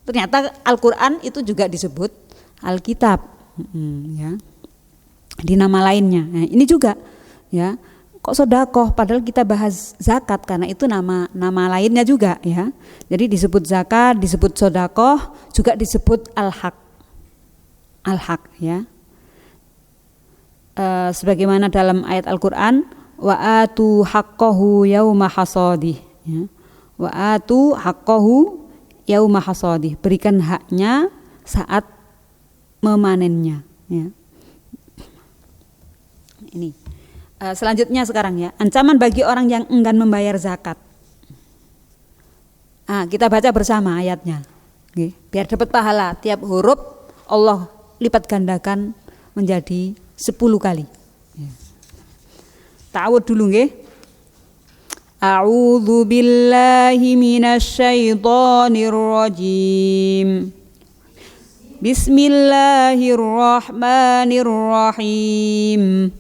Ternyata Al-Quran itu juga disebut Alkitab ya. Di nama lainnya. Nah, ini juga ya, kok sodakoh padahal kita bahas zakat karena itu nama lainnya juga ya. Jadi disebut zakat, disebut sodakoh, juga disebut al-haq ya. Sebagaimana dalam ayat Al-Quran, wa atu haqqahu yauma hasadih ya. Wa atu haqqahu yauma hasadih, berikan haknya saat memanennya ya. Ini selanjutnya sekarang ya, ancaman bagi orang yang enggan membayar zakat. Kita baca bersama ayatnya, biar dapat pahala. Tiap huruf Allah lipat gandakan menjadi 10 kali. Ta'awud dulu nggih. A'udzu billahi minasyaitonir rajim. Bismillahirrahmanirrahim.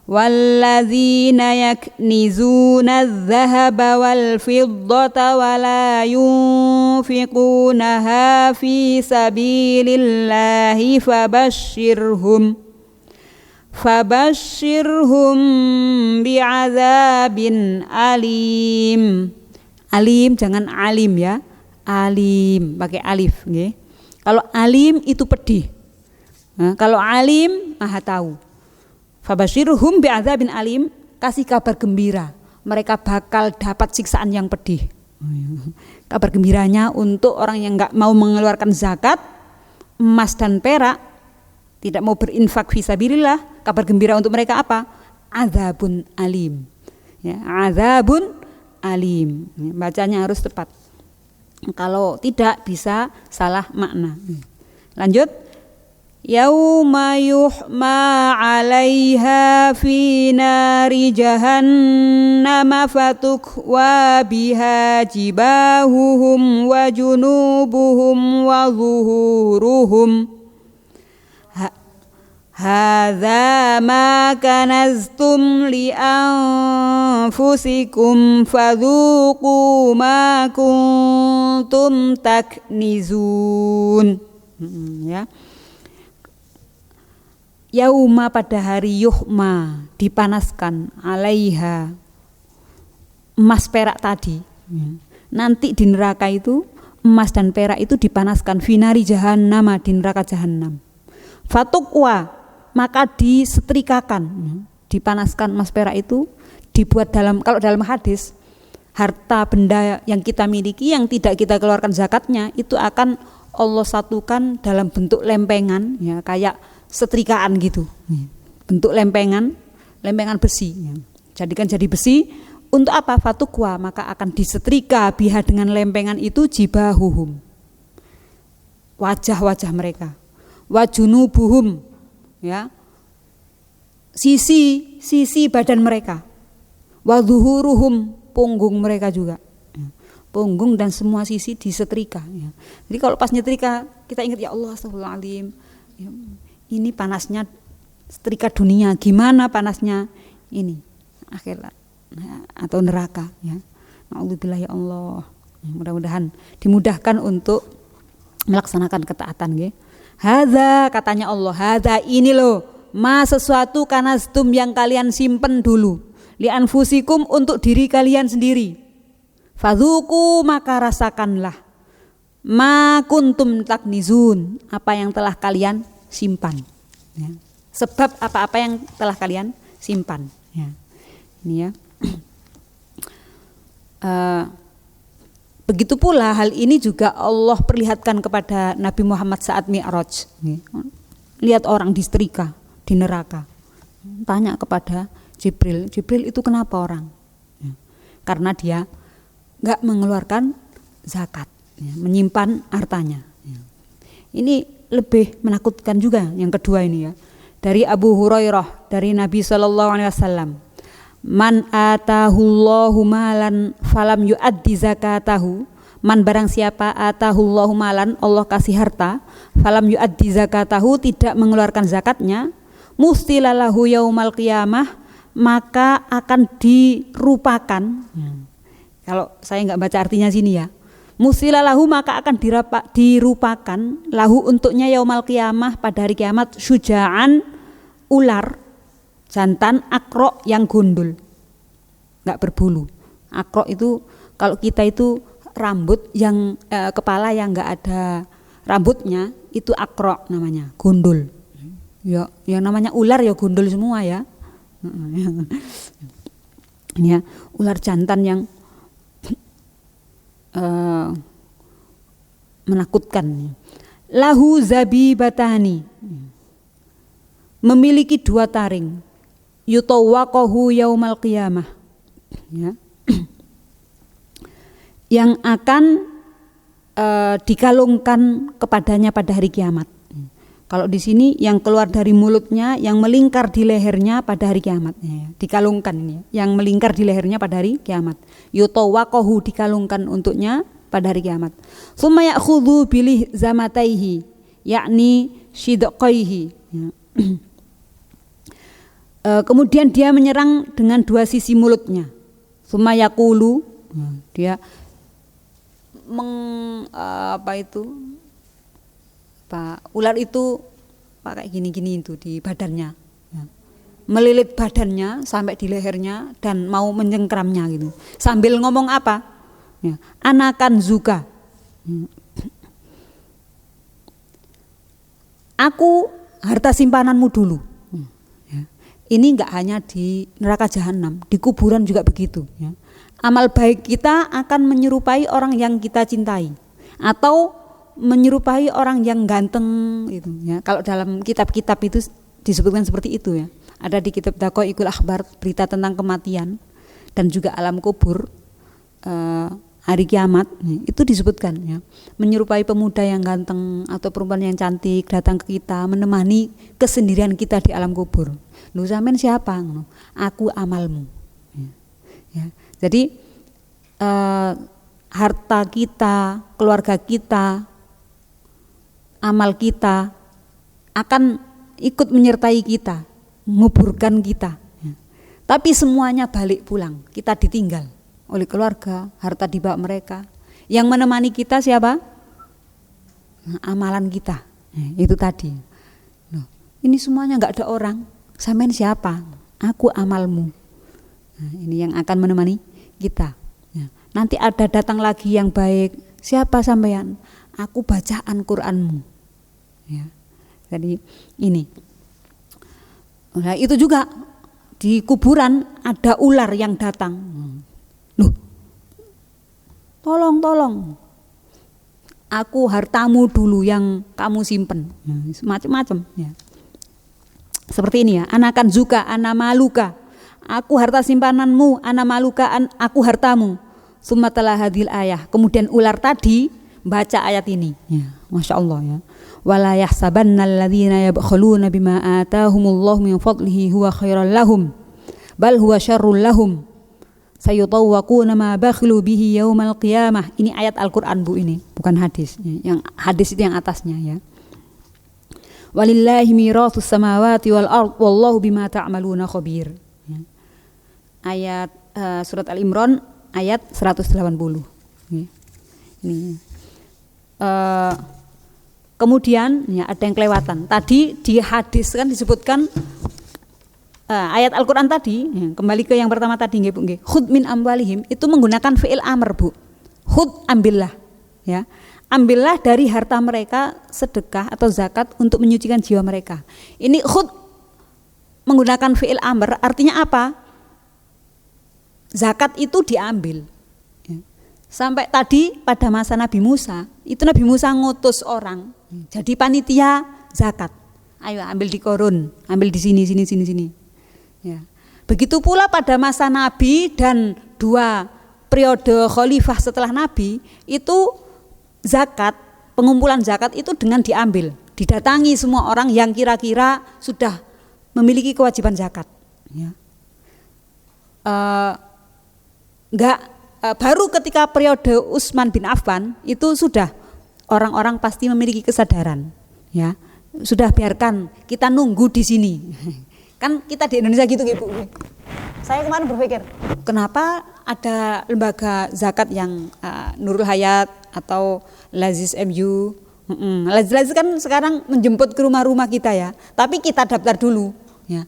وَالَّذِينَ يَكْنِزُونَ الذَّهَبَ وَالْفِضَّةَ وَلَا يُنْفِقُونَهَا فِي سَبِيلِ اللَّهِ فَبَشِّرْهُمْ بِعَذَابٍ أَلِيمٍ. Alim jangan alim ya. Alim pakai alif nggih. Kalau alim itu pedih. Nah, kalau alim Maha tahu. Fabashirhum bi'adzabin alim, kasih kabar gembira, mereka bakal dapat siksaan yang pedih. Kabar gembiranya untuk orang yang nggak mau mengeluarkan zakat emas dan perak, tidak mau berinfak fisabilillah, kabar gembira untuk mereka apa? Adzabun alim. Ya, adzabun alim. Bacanya harus tepat. Kalau tidak bisa salah makna. Lanjut. Yauma yuhma 'alaiha fi nari jahannam fatukwa biha jibahuhum wa junubuhum wa zuhuruhum. Hadza ma kanaztum li anfusikum fadzuqu ma kuntum taknizun. Ya. Yauma pada hari yuhma dipanaskan alaiha emas perak tadi. Nanti di neraka itu emas dan perak itu dipanaskan finari jahannam di neraka jahannam. Fatukwa maka disetrikakan, dipanaskan emas perak itu dibuat dalam, kalau dalam hadis harta benda yang kita miliki yang tidak kita keluarkan zakatnya itu akan Allah satukan dalam bentuk lempengan, ya kayak setrikaan gitu, bentuk lempengan besi, ya. Jadikan jadi besi untuk apa? Fatukwa maka akan disetrika biha dengan lempengan itu jibahuhum, wajah-wajah mereka, wajunubuhum, ya sisi badan mereka, wadzuhuruhum punggung mereka juga, ya. Punggung dan semua sisi disetrika, ya. Jadi kalau pas nyetrika kita ingat ya Allah astagfirullahaladzim, ya, ini panasnya setrika dunia, gimana panasnya ini akhirat atau neraka, ya. Na'udzubillah ya Allah. Mudah-mudahan dimudahkan untuk melaksanakan ketaatan, nggih. Hadza katanya Allah, hadza ini loh, ma sesuatu kanastum yang kalian simpen dulu, li anfusikum untuk diri kalian sendiri. Fadzuku maka rasakanlah, ma kuntum taknizun apa yang telah kalian simpan, ya. Sebab apa-apa yang telah kalian simpan, ya. Ini ya. Begitu pula hal ini juga Allah perlihatkan kepada Nabi Muhammad saat Mi'raj. Lihat orang disetrika di neraka. Tanya kepada Jibril, Jibril itu kenapa orang? Ya. Karena dia nggak mengeluarkan zakat, ya, menyimpan hartanya. Ya. Ini lebih menakutkan juga yang kedua ini, ya. Dari Abu Hurairah dari Nabi SAW, man atahullahu malan falam yu'addi zakatahu, man barang siapa atahullahu malan Allah kasih harta, falam yu'addi zakatahu tidak mengeluarkan zakatnya, mustilalahu yaumal qiyamah maka akan dirupakan. Kalau saya nggak baca artinya sini, ya. Musilalahu maka akan dirupakan lahu untuknya yaumal qiyamah pada hari kiamat syuja'an ular jantan akro yang gundul, nggak berbulu. Akro itu kalau kita itu rambut yang kepala yang nggak ada rambutnya itu akro namanya, gundul. Ya, yang namanya ular ya gundul semua, ya. Ini ya ular jantan yang menakutkan. Lahu zabibatani memiliki 2 taring, yutawaqahu yaumal qiyamah, ya. Yang akan dikalungkan kepadanya pada hari kiamat. Kalau di sini yang keluar dari mulutnya, yang melingkar di lehernya pada hari kiamat, ya. Dikalungkan ini, yang melingkar di lehernya pada hari kiamat. Yutawaqahu dikalungkan untuknya pada hari kiamat. Tsumma ya'khudhu bilih zamataihi, yakni shidqaihi. Ya. Kemudian dia menyerang dengan 2 sisi mulutnya. Tsumma yaqulu, dia ular itu pakai gini-gini itu di badannya, ya. Melilit badannya sampai di lehernya dan mau mencengkramnya gitu. Sambil ngomong apa? Ya, anakan zuka. Aku harta simpananmu dulu. Ya. Ini enggak hanya di neraka jahanam, di kuburan juga begitu, ya. amal baik kita akan menyerupai orang yang kita cintai atau menyerupai orang yang ganteng itu ya. Kalau dalam kitab-kitab itu disebutkan seperti itu ya. Ada di kitab Daqaiqul Akhbar, berita tentang kematian dan juga alam kubur, hari kiamat itu disebutkan ya. Menyerupai pemuda yang ganteng atau perempuan yang cantik datang ke kita menemani kesendirian kita di alam kubur. Lu sampean siapa? Aku amalmu. Ya. Jadi harta kita, keluarga kita, amal kita akan ikut menyertai kita, menguburkan kita. Ya. Tapi semuanya balik pulang, kita ditinggal oleh keluarga, harta dibawa mereka. Yang menemani kita siapa? Nah, amalan kita. Ya, itu tadi. Loh, ini semuanya nggak ada orang. Sampean siapa? Aku amalmu. Nah, ini yang akan menemani kita. Ya. Nanti ada datang lagi yang baik. Siapa sampean? Aku bacaan Qur'anmu. Ya. Jadi ini. Nah, itu juga di kuburan ada ular yang datang. Loh, tolong. Aku hartamu dulu yang kamu simpen. Macam-macam. Ya. Seperti ini ya. Anakan zuka, ana maluka. Aku harta simpananmu, ana maluka, aku hartamu. Sumatalah hadil ayah. Kemudian ular tadi baca ayat ini. Ya, Masya Allah ya. Wala yahsabannal ladzina yabkhuluna bima atahumullahu min fadlihi huwa khairal lahum bal huwa syarrul lahum sayutawwaquna ma bakhilu bihi yaumal qiyamah. Ini ayat Al-Qur'an Bu, ini bukan hadis. Yang hadis itu yang atasnya ya. Walillahi mirathus samawati wal ard wallahu bima ta'maluna khabir. Ya. Ayat surat Al-Imran ayat 180. Ya. Ini kemudian ya, ada yang kelewatan. Tadi di hadis kan disebutkan ayat Al-Qur'an tadi, ya, kembali ke yang pertama tadi nggih Bu nggih. Khudh min amwalihim itu menggunakan fi'il amr Bu. Khudh, ambillah ya. Ambillah dari harta mereka sedekah atau zakat untuk menyucikan jiwa mereka. Ini khudh menggunakan fi'il amr artinya apa? Zakat itu diambil. Sampai tadi pada masa Nabi Musa, itu Nabi Musa ngutus orang jadi panitia zakat. Ayo ambil di korun, ambil di sini. Ya. Begitu pula pada masa Nabi dan 2 periode khalifah setelah Nabi, itu zakat, pengumpulan zakat itu dengan diambil, didatangi semua orang yang kira-kira sudah memiliki kewajiban zakat. Ya. Baru ketika periode Utsman bin Affan itu sudah orang-orang pasti memiliki kesadaran, ya sudah biarkan kita nunggu di sini. Kan kita di Indonesia gitu Bu. Saya kemarin berpikir kenapa ada lembaga zakat yang Nurul Hayat atau Lazis MU. Lazis kan sekarang menjemput ke rumah-rumah kita ya, tapi kita daftar dulu, ya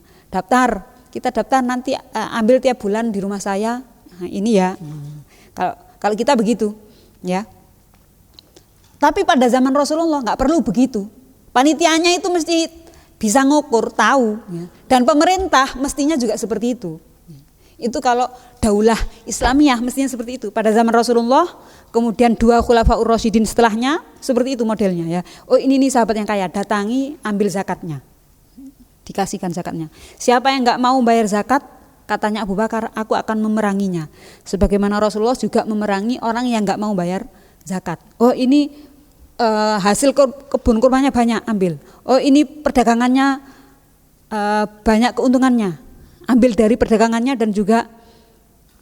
kita daftar nanti ambil tiap bulan di rumah saya. Nah, ini ya. Kalau kita begitu, ya. Tapi pada zaman Rasulullah nggak perlu begitu. Panitianya itu mesti bisa ngukur, tahu, ya. Dan pemerintah mestinya juga seperti itu. Itu kalau daulah Islamiyah mestinya seperti itu. Pada zaman Rasulullah, kemudian 2 khulafaur rasyidin setelahnya seperti itu modelnya, ya. Oh ini nih sahabat yang kaya, datangi, ambil zakatnya, dikasihkan zakatnya. Siapa yang nggak mau bayar zakat, katanya Abu Bakar, aku akan memeranginya. Sebagaimana Rasulullah juga memerangi orang yang nggak mau bayar zakat. Oh ini hasil kebun kurmanya banyak, ambil. Oh ini perdagangannya banyak keuntungannya, ambil dari perdagangannya dan juga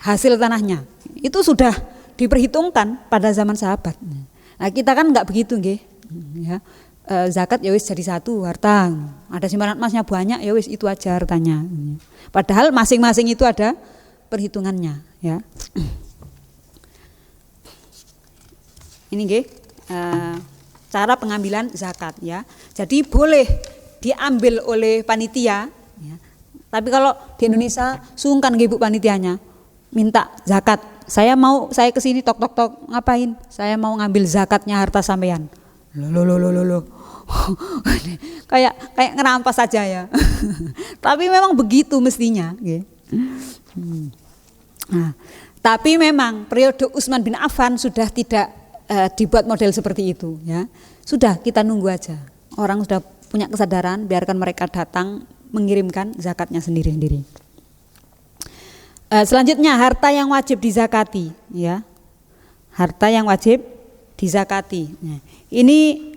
hasil tanahnya. Itu sudah diperhitungkan pada zaman sahabat. Nah kita kan nggak begitu nggih. Ya. Zakat ya wis jadi satu harta, ada simpanan emasnya banyak ya wis itu aja hartanya. Padahal masing-masing itu ada perhitungannya, ya. Ini nggih cara pengambilan zakat, ya. Jadi boleh diambil oleh panitia, ya. Tapi kalau di Indonesia sungkan nggih Bu panitianya minta zakat. Saya kesini tok ngapain? Saya mau ngambil zakatnya harta sampean. Loh. kayak ngerampas saja ya. Tapi memang begitu mestinya. Nah, Tapi memang periode Utsman bin Affan sudah tidak dibuat model seperti itu ya. Sudah, kita nunggu aja. Orang sudah punya kesadaran, biarkan mereka datang mengirimkan zakatnya sendiri-sendiri. Selanjutnya harta yang wajib dizakati ya. Harta yang wajib dizakati. Nah, ini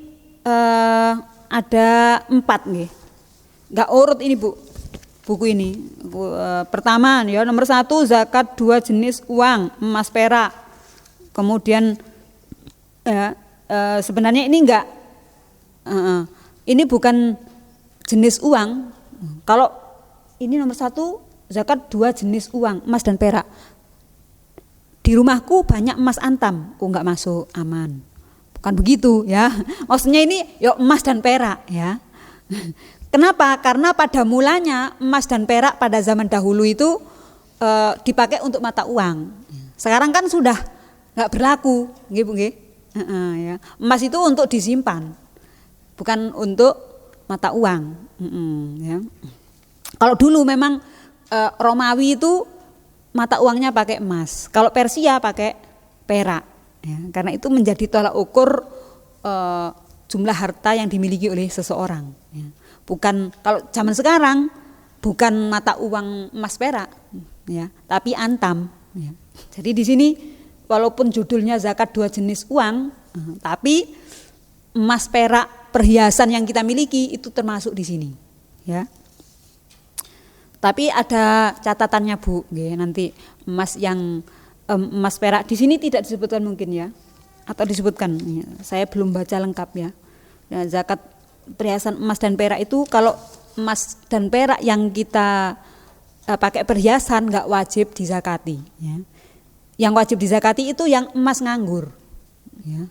ada 4 nih. Enggak urut ini Bu. Buku ini. Pertama ya, nomor 1 zakat 2 jenis uang, emas perak. Kemudian sebenarnya ini enggak ini bukan jenis uang. Kalau ini nomor 1 zakat 2 jenis uang, emas dan perak. Di rumahku banyak emas antam, kok enggak masuk aman. Bukan begitu ya. Maksudnya ini ya emas dan perak ya. Kenapa? Karena pada mulanya emas dan perak pada zaman dahulu itu dipakai untuk mata uang. Sekarang kan sudah enggak berlaku, nggih Bu nggih. Ya. Emas itu untuk disimpan, bukan untuk mata uang. Ya. Kalau dulu memang Romawi itu mata uangnya pakai emas, kalau Persia pakai perak. Ya. Karena itu menjadi tolak ukur jumlah harta yang dimiliki oleh seseorang. Ya. Bukan kalau zaman sekarang bukan mata uang emas perak, ya, tapi antam. Ya. Jadi di sini walaupun judulnya zakat 2 jenis uang, tapi emas perak perhiasan yang kita miliki itu termasuk di sini, ya. Tapi ada catatannya Bu, nanti emas perak di sini tidak disebutkan mungkin ya, atau disebutkan. Ya, saya belum baca lengkap ya. Ya, zakat perhiasan emas dan perak itu kalau emas dan perak yang kita pakai perhiasan nggak wajib dizakati. Ya. Yang wajib dizakati itu yang emas nganggur. Ya.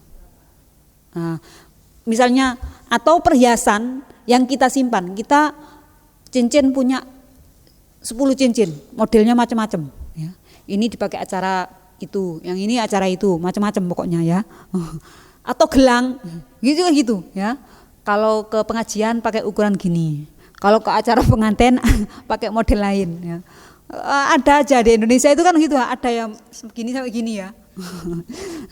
Misalnya atau perhiasan yang kita simpan, kita cincin punya 10 cincin, modelnya macam-macam. Ya. Ini dipakai acara itu, yang ini acara itu, macam-macam pokoknya ya. Atau gelang, gitu ya. Kalau ke pengajian pakai ukuran gini, kalau ke acara pengantin pakai model lain. Ya. Ada aja di Indonesia itu kan gitu, ada yang segini sampai gini ya.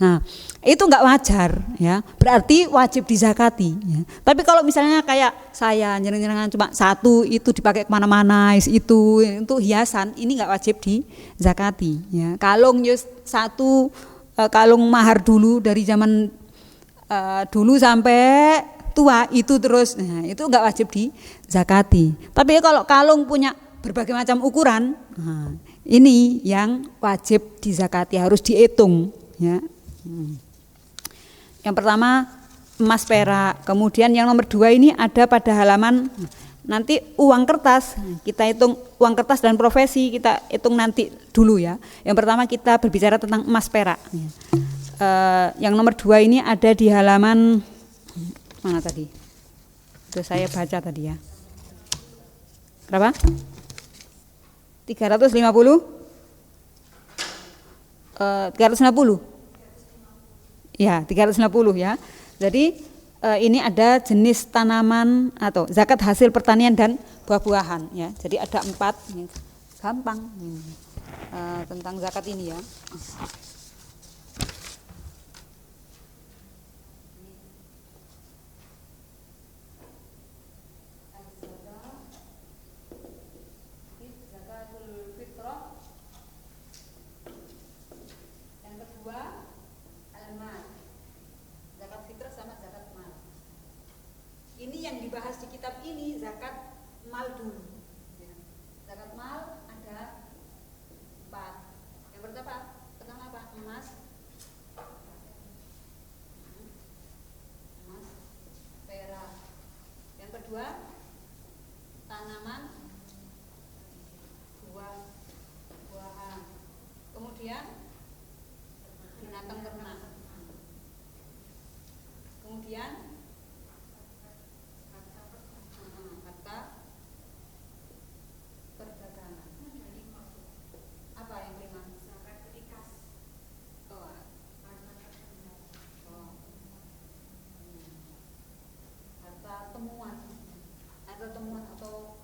Nah, itu enggak wajar ya. Berarti wajib dizakati ya. Tapi kalau misalnya kayak saya nyereng-nyerengan cuma 1 itu dipakai kemana mana itu untuk hiasan, ini enggak wajib dizakati ya. Kalung 1 kalung mahar dulu dari zaman dulu sampai tua itu terus, nah, itu enggak wajib dizakati. Tapi kalau kalung punya berbagai macam ukuran, nah, ini yang wajib dizakati, harus dihitung ya. Yang pertama emas perak, kemudian yang nomor 2 ini ada pada halaman nanti uang kertas. Kita hitung uang kertas dan profesi, kita hitung nanti dulu ya. Yang pertama kita berbicara tentang emas perak. Yang nomor 2 ini ada di halaman mana tadi? Itu saya baca tadi ya. Berapa? 350? 350? Ya, 350 ya. Jadi ini ada jenis tanaman atau zakat hasil pertanian dan buah-buahan ya. Jadi ada 4, gampang tentang zakat ini ya. Ini yang dibahas di kitab ini zakat mal dulu. Ya. Zakat mal ada 4. Yang pertama apa? Emas, perak. Yang kedua tanaman, buah-buahan. Kemudian binatang ternak. Kemudian perdagangan. Apa yang kelima? Sertifikat. Harta temuan atau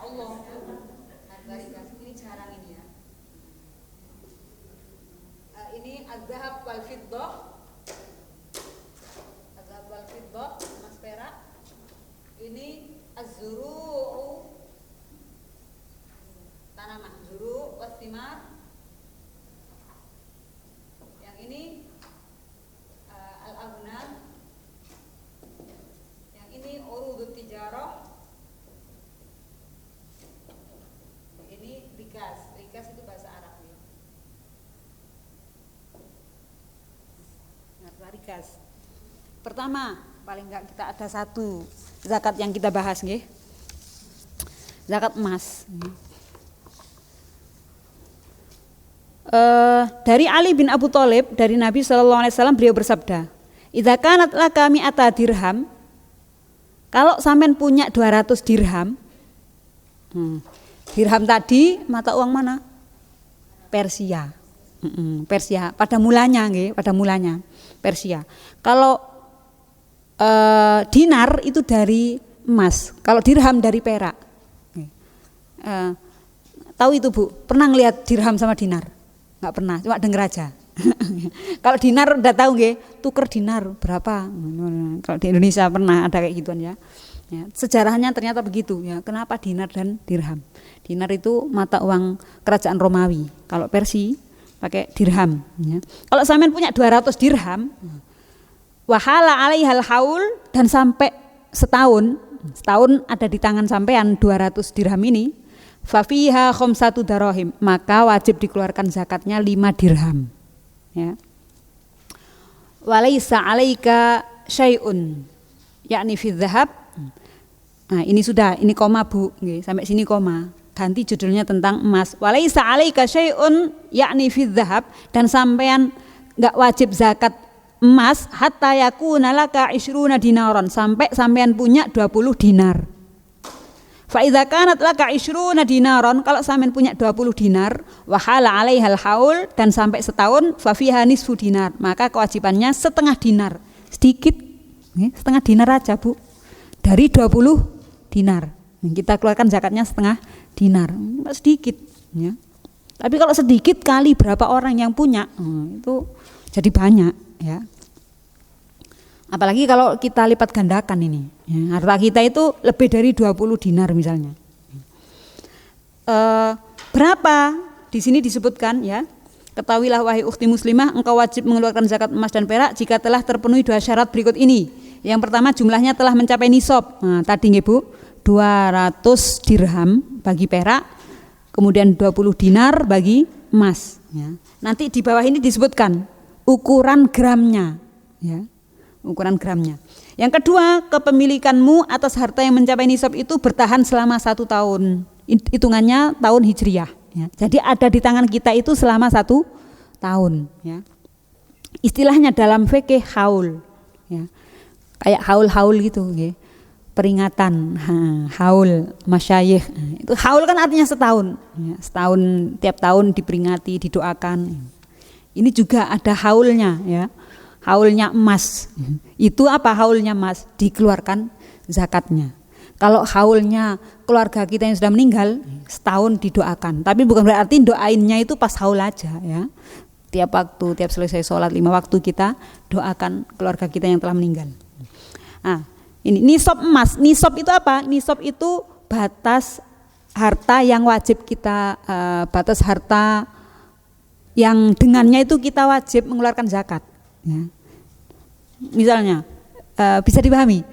Allah. Harta rikas ini jarang ini ya. Ini az-zahab wal fiddah. Az-zahab wal fiddah, emas perak. Ini az-zuru'u, tanaman, zuru' was-thimar. Yang ini al-aghnam. Yang ini urudut tijarah. Ini rikas. Rikas itu bahasa Arab ya. Harta rikas. Pertama, paling enggak kita ada satu zakat yang kita bahas nggih. Zakat emas. Dari Ali bin Abu Thalib, dari Nabi SAW, beliau bersabda, idza kanat laka mi'ata dirham, kalau sampean punya 200 dirham, dirham tadi mata uang mana? Persia. Persia pada mulanya nggih, pada mulanya Persia. Kalau dinar itu dari emas, kalau dirham dari perak. Tahu itu Bu? Pernah ngelihat dirham sama dinar? Nggak pernah, cuma denger aja. Kalau dinar udah tahu nggih, tuker dinar berapa? Kalau di Indonesia pernah ada kayak gituan ya. Sejarahnya ternyata begitu ya. Kenapa dinar dan dirham? Dinar itu mata uang kerajaan Romawi. Kalau Persia pakai dirham ya. Kalau sampean punya 200 dirham, wahala alaihal haul, dan sampai setahun ada di tangan sampean 200 dirham ini, fafiha khamsatu darahim, maka wajib dikeluarkan zakatnya 5 dirham ya. Walaisa alaika syai'un, yakni fi dzahab. Nah, ini sudah, ini koma Bu, nggih, sampai sini koma. Ganti judulnya tentang emas. Walaisa alaika syai'un, yakni fi dzahab, dan sampean enggak wajib zakat emas hatta yakuna laka 20 dinaron, sampai sampean punya 20 dinar. Fa idza kanat laka 20 dinaron, kalau sampean punya 20 dinar, wa hala 'alaihal haul, dan sampai setahun, fa fiha nisfu dinar, maka kewajibannya setengah dinar. Sedikit, setengah dinar aja Bu. Dari 20 dinar. Kita keluarkan zakatnya setengah dinar. Sedikit ya. Tapi kalau sedikit kali berapa orang yang punya, itu jadi banyak ya. Apalagi kalau kita lipat gandakan ini ya, harta kita itu lebih dari 20 dinar misalnya. Berapa di sini disebutkan ya, ketahuilah wahai ukhti muslimah, engkau wajib mengeluarkan zakat emas dan perak jika telah terpenuhi 2 syarat berikut ini. Yang pertama, jumlahnya telah mencapai nisab. Nah, tadi nggih Bu, 200 dirham bagi perak, kemudian 20 dinar bagi emas ya. Nanti di bawah ini disebutkan ukuran gramnya ya. Ukuran gramnya. Yang kedua, kepemilikanmu atas harta yang mencapai nisab itu bertahan selama 1 tahun. Hitungannya tahun hijriyah ya. Jadi ada di tangan kita itu selama 1 tahun ya. Istilahnya dalam fikih haul ya. Kayak haul-haul gitu ya. Peringatan haul masyayikh. Itu haul kan artinya setahun ya. Setahun, tiap tahun diperingati, didoakan. Ini juga ada haulnya ya. Haulnya emas. Itu apa haulnya emas? Dikeluarkan zakatnya. Kalau haulnya keluarga kita yang sudah meninggal, setahun didoakan. Tapi bukan berarti doainnya itu pas haul aja ya. Tiap waktu, tiap selesai sholat 5 waktu kita doakan keluarga kita yang telah meninggal. Nah, ini nisab emas. Nisab itu apa? Nisab itu batas harta yang wajib kita, batas harta yang dengannya itu kita wajib mengeluarkan zakat ya. Misalnya bisa dipahami,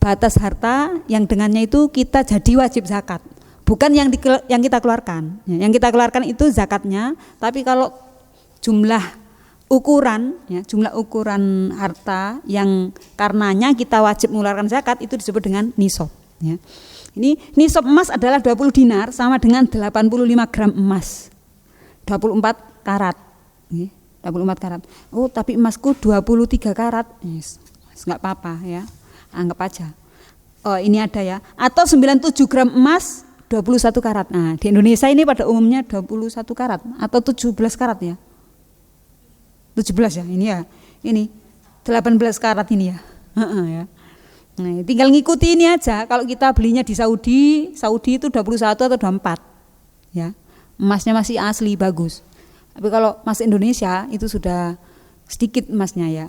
batas harta yang dengannya itu kita jadi wajib zakat, bukan yang kita keluarkan. Yang kita keluarkan itu zakatnya, tapi kalau jumlah ukuran ya, jumlah ukuran harta yang karenanya kita wajib mengeluarkan zakat itu disebut dengan nisab ya. Ini nisab emas adalah 20 dinar sama dengan 85 gram emas, 24 karat ya. 24 karat. Oh, tapi emasku 23 karat. Yes, enggak apa-apa ya. Anggap aja. Oh, ini ada ya. Atau 97 gram emas 21 karat. Nah, di Indonesia ini pada umumnya 21 karat atau 17 karat ya. 17 ya, ini ya. Ini 18 karat ini ya. Ya. Nah, tinggal ngikuti ini aja. Kalau kita belinya di Saudi, Saudi itu 21 atau 24. Ya. Emasnya masih asli bagus. Tapi kalau emas Indonesia itu sudah sedikit emasnya ya.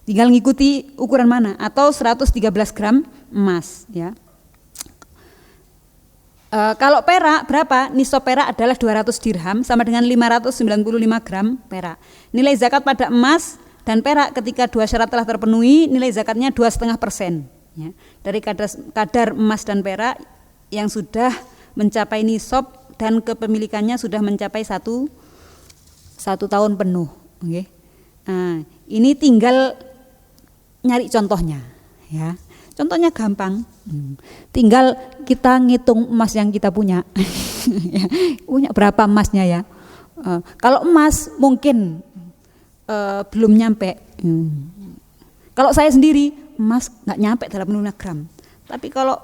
Tinggal ngikuti ukuran mana atau 113 gram emas ya. Kalau perak berapa? Nisab perak adalah 200 dirham sama dengan 595 gram perak. Nilai zakat pada emas dan perak ketika dua syarat telah terpenuhi, nilai zakatnya 2,5%. Ya. Dari kadar emas dan perak yang sudah mencapai nisab dan kepemilikannya sudah mencapai satu tahun penuh. Okay. Nah, ini tinggal nyari contohnya. Ya. Contohnya gampang, tinggal kita ngitung emas yang kita punya, punya berapa emasnya ya. Kalau emas mungkin belum nyampe. Kalau saya sendiri emas nggak nyampe 85 gram. Tapi kalau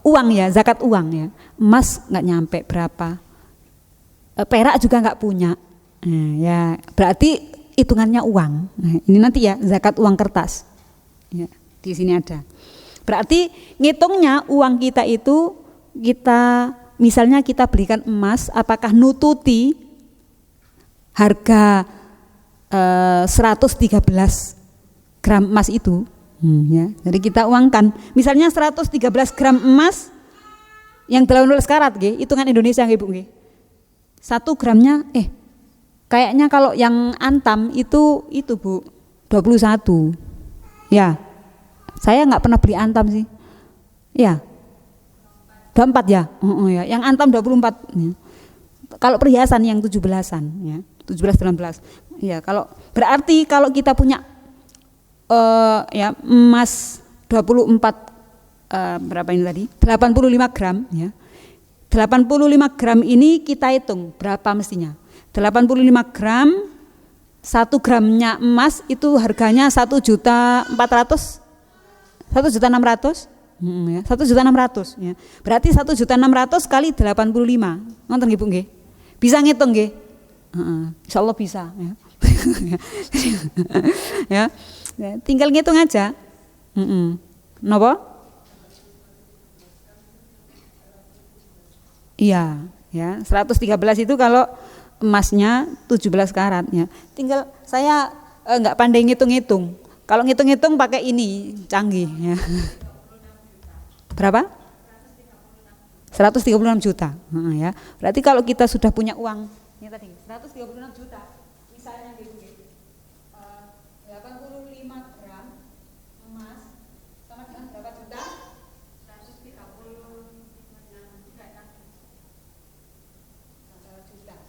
uang ya, zakat uang ya, emas nggak nyampe berapa. Perak juga nggak punya. Ya berarti hitungannya uang. Nah, ini nanti ya zakat uang kertas. Ya, di sini ada. Berarti ngitungnya uang kita itu kita misalnya kita belikan emas, apakah nututi harga 113 gram emas itu? Ya. Jadi kita uangkan. Misalnya 113 gram emas yang 18 karat, hitungan Indonesia nggih Bu nggih. 1 gramnya kayaknya kalau yang Antam itu Bu 21. Ya. Saya nggak pernah beli Antam sih. Ya. 24 ya. Ya. Yang Antam 24 ya. Kalau perhiasan yang 17-an ya. 17 18. Ya, kalau berarti kalau kita punya ya emas 24 berapa ini tadi? 85 gram ya. 85 gram ini kita hitung berapa mestinya. 85 gram 1 gramnya emas itu harganya 1.400.000 1.600.000 ya, 1.600.000 ya. Berarti 1.600.000 kali 85. Nonton nggih Bu nggih? Bisa ngitung nggih? Insyaallah bisa ya. Ya. Tinggal ngitung aja. Napa? Iya, ya. 113 itu kalau emasnya 17 karat ya. Tinggal saya enggak pandai ngitung-ngitung. Kalau ngitung-ngitung pakai ini canggih ya. Berapa? 136 juta. Ya. Berarti kalau kita sudah punya uang ini tadi 136 juta. Misalnya gitu 85 gram emas sama dengan berapa juta? 136 juta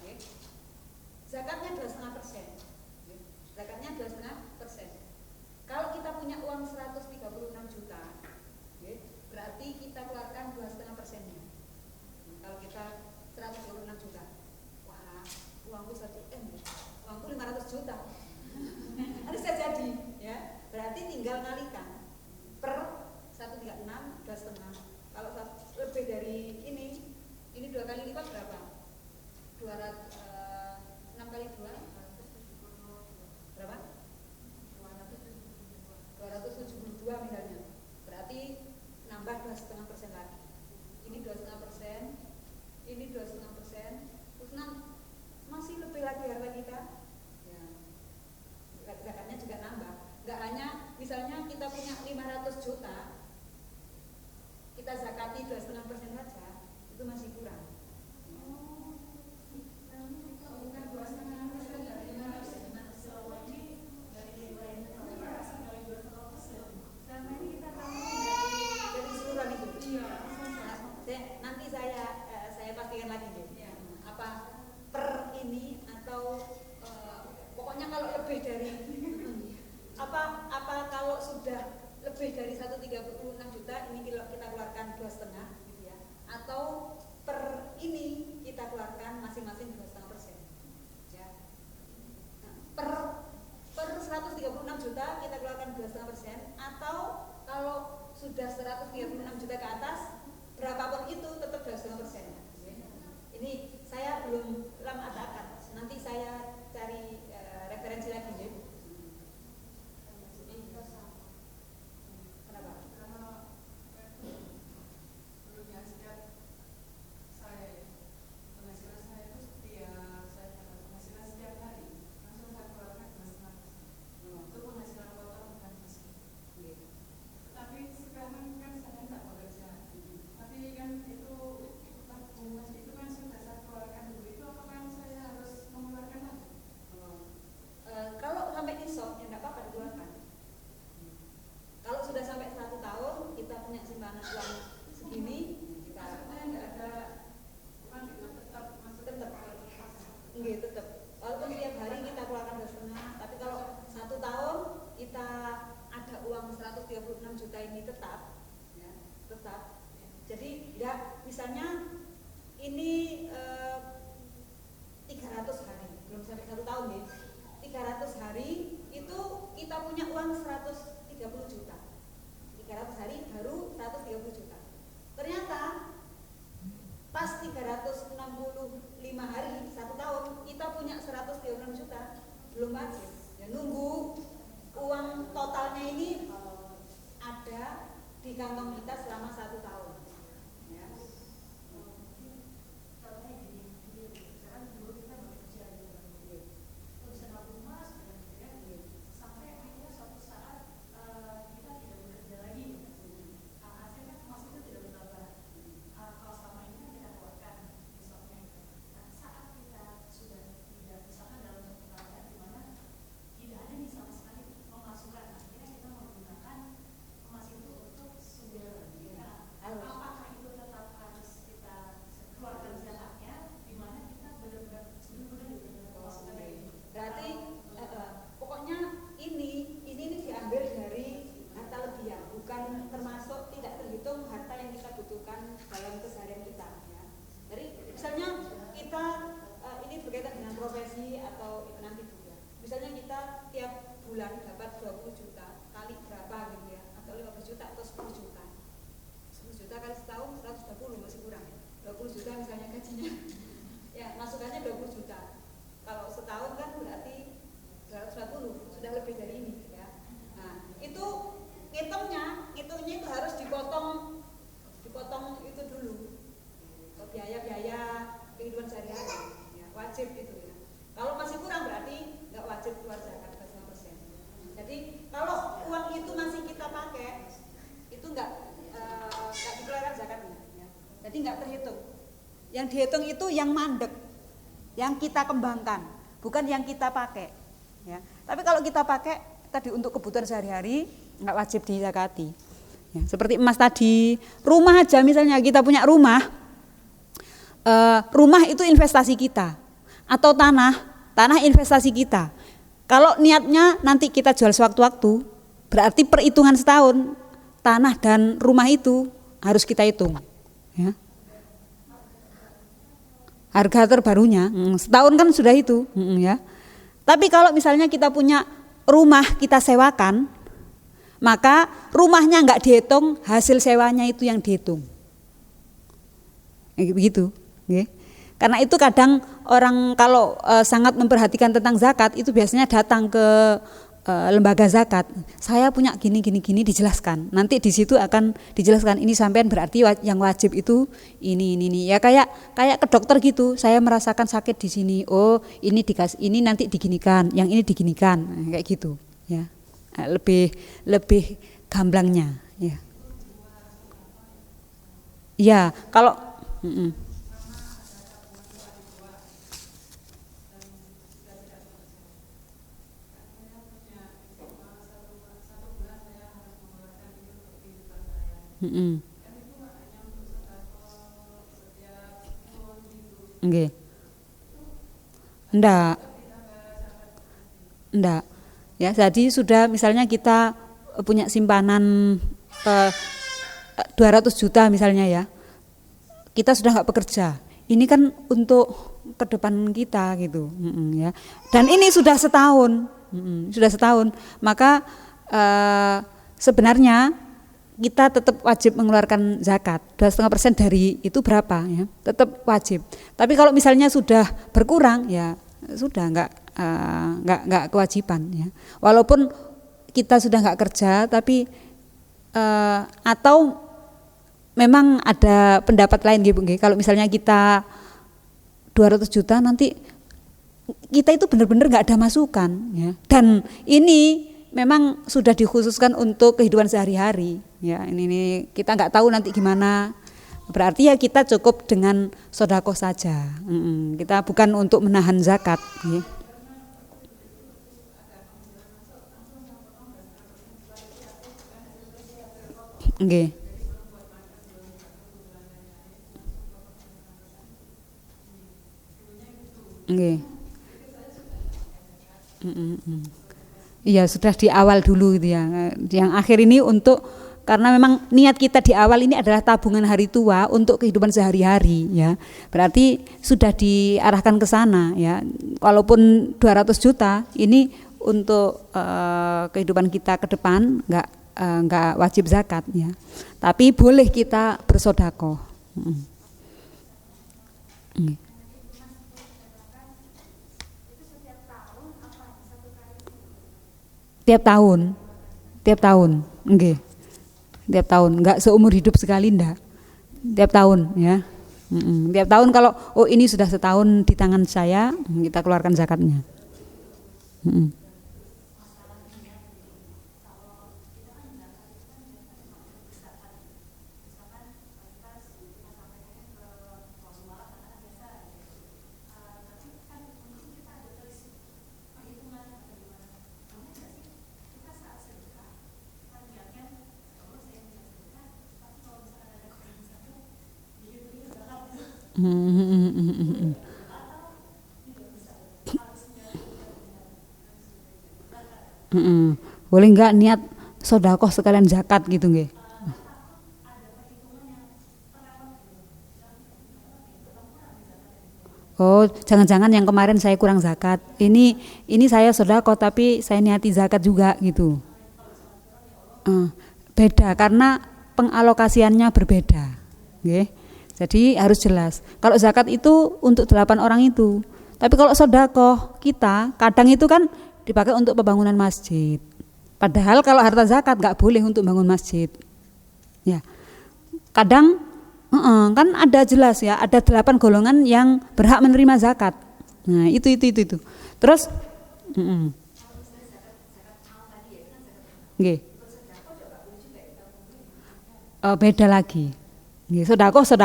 ya. Zakatnya 2,5%. Zakatnya 2,5%. Kalau kita punya uang 136 juta, berarti kita keluarkan 2,5%-nya. Kalau kita 136 juta, wah, uangku 1 M, uangku 500 juta. ya, misalnya ini 300 hari, belum sampai 1 tahun ya. 300 hari itu kita punya uang 130 juta. 300 hari baru 130 juta. Ternyata pas 365 hari 1 tahun kita punya 136 juta, belum wajib. Ya, nunggu uang totalnya ini ada di kantong kita selama 1 tahun. Ya. Yang dihitung itu yang mandek, yang kita kembangkan, bukan yang kita pakai. Ya. Tapi kalau kita pakai tadi untuk kebutuhan sehari-hari, nggak wajib dizakati. Ya, seperti emas tadi, rumah aja misalnya kita punya rumah, rumah itu investasi kita, atau tanah investasi kita. Kalau niatnya nanti kita jual sewaktu-waktu, berarti perhitungan setahun tanah dan rumah itu harus kita hitung. Ya. Harga terbarunya setahun kan sudah itu, ya. Tapi kalau misalnya kita punya rumah kita sewakan, maka rumahnya nggak dihitung, hasil sewanya itu yang dihitung. Begitu, ya. Karena itu kadang orang kalau sangat memperhatikan tentang zakat itu biasanya datang ke lembaga zakat. Saya punya gini dijelaskan. Nanti di situ akan dijelaskan ini sampean berarti yang wajib itu ini. Ya kayak ke dokter gitu. Saya merasakan sakit di sini. Oh, ini dikasih ini nanti diginikan, yang ini diginikan. Kayak gitu, ya. Lebih gamblangnya, ya. Ya, kalau Nggih. Enggak. Ya, jadi sudah misalnya kita punya simpanan 200 juta misalnya ya. Kita sudah enggak bekerja. Ini kan untuk ke depan kita gitu, ya. Dan ini sudah setahun. Sudah setahun. Maka sebenarnya kita tetap wajib mengeluarkan zakat 2,5% dari itu berapa ya, tetap wajib. Tapi kalau misalnya sudah berkurang ya sudah nggak kewajiban ya. Walaupun kita sudah nggak kerja tapi atau memang ada pendapat lain gitu. Kalau misalnya kita 200 juta nanti kita itu benar-benar nggak ada masukan ya. Dan ini memang sudah dikhususkan untuk kehidupan sehari-hari ya, ini kita nggak tahu nanti gimana, berarti ya kita cukup dengan sedekah saja. Kita bukan untuk menahan zakat ya. Nggih. Nggih. Iya sudah di awal dulu gitu ya. Yang akhir ini untuk karena memang niat kita di awal ini adalah tabungan hari tua untuk kehidupan sehari-hari ya. Berarti sudah diarahkan ke sana ya. Walaupun 200 juta ini untuk kehidupan kita ke depan enggak wajib zakat ya. Tapi boleh kita bersedekah. Tiap tahun, nggih. Tiap tahun, enggak seumur hidup sekali ndak. Tiap tahun ya. Tiap tahun kalau ini sudah setahun di tangan saya, kita keluarkan zakatnya. Boleh enggak niat sedekah sekalian zakat gitu nggih? Oh, jangan-jangan yang kemarin saya kurang zakat. Ini saya sedekah tapi saya niati zakat juga gitu. Beda karena pengalokasiannya berbeda. Nggih. Jadi harus jelas. Kalau zakat itu untuk 8 orang itu. Tapi kalau sedekah kita kadang itu kan dipakai untuk pembangunan masjid. Padahal kalau harta zakat nggak boleh untuk bangun masjid. Ya. Kadang kan ada jelas ya, ada 8 golongan yang berhak menerima zakat. Nah, itu. Terus nggih. Beda lagi. Nggih, sedekah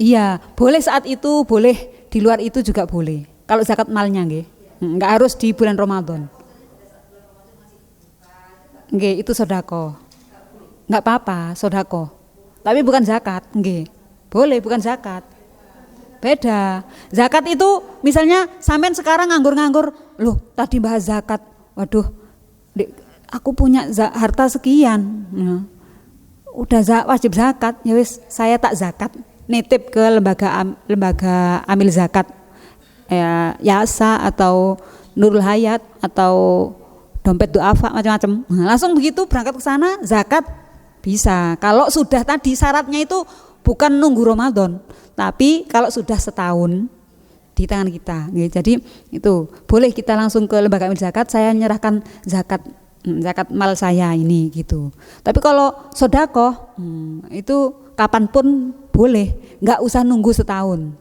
iya, boleh saat itu, boleh di luar itu juga boleh. Kalau zakat malnya nggih. Enggak harus di bulan Ramadan. Nggih, itu sedekah. Enggak apa-apa, sedekah. Tapi bukan zakat, nggih. Boleh bukan zakat. Beda. Zakat itu misalnya sampean sekarang nganggur-nganggur, loh tadi bahas zakat. Waduh, aku punya harta sekian. Nah, udah wajib zakat, ya wis saya tak zakat. Nitip ke lembaga amil zakat. Ya, Yasa atau Nurul Hayat atau dompet duafa macam-macam. Nah, langsung begitu berangkat ke sana zakat bisa. Kalau sudah tadi syaratnya itu bukan nunggu Ramadan, tapi kalau sudah setahun di tangan kita. Jadi itu boleh kita langsung ke lembaga amil zakat, saya menyerahkan zakat mal saya ini gitu. Tapi kalau sedekah itu kapanpun boleh, nggak usah nunggu setahun.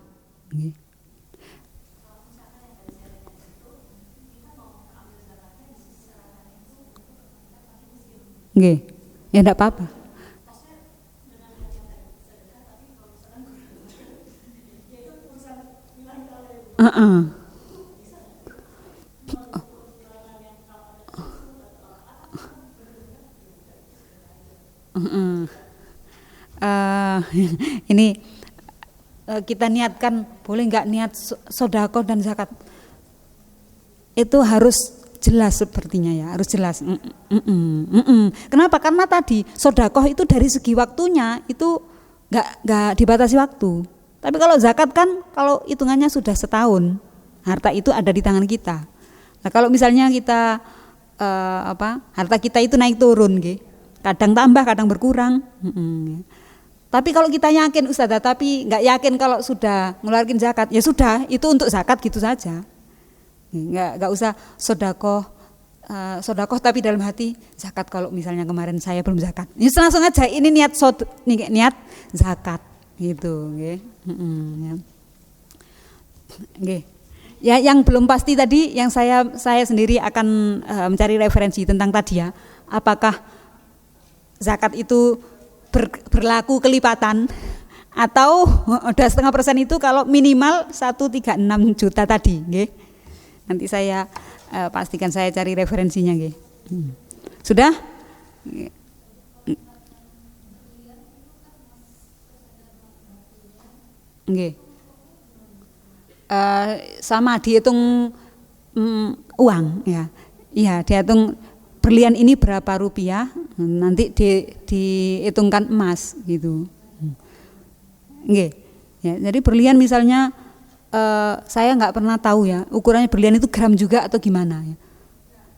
Nggih, ya enggak apa-apa. Ini kita niatkan, boleh nggak niat sedekah dan zakat? Itu harus jelas sepertinya ya, harus jelas. Kenapa? Karena tadi sedekah itu dari segi waktunya itu nggak dibatasi waktu. Tapi kalau zakat kan kalau hitungannya sudah setahun, harta itu ada di tangan kita. Nah kalau misalnya kita harta kita itu naik turun, kadang tambah, kadang berkurang. Tapi kalau kita yakin Ustazah, tapi nggak yakin kalau sudah ngeluarin zakat, ya sudah itu untuk zakat gitu saja. Nggak usah sedekah tapi dalam hati zakat kalau misalnya kemarin saya belum zakat. Ya langsung aja ini niat zakat gitu, Ya yang belum pasti tadi yang saya sendiri akan mencari referensi tentang tadi ya. Apakah zakat itu berlaku kelipatan atau udah 0,5% itu kalau minimal 136 juta tadi, Nanti saya pastikan saya cari referensinya, Sudah? sama dihitung uang ya. Iya, dihitung berlian ini berapa rupiah, nanti dihitungkan emas gitu. Nggih. Ya, jadi berlian misalnya saya nggak pernah tahu ya ukurannya berlian itu gram juga atau gimana ya.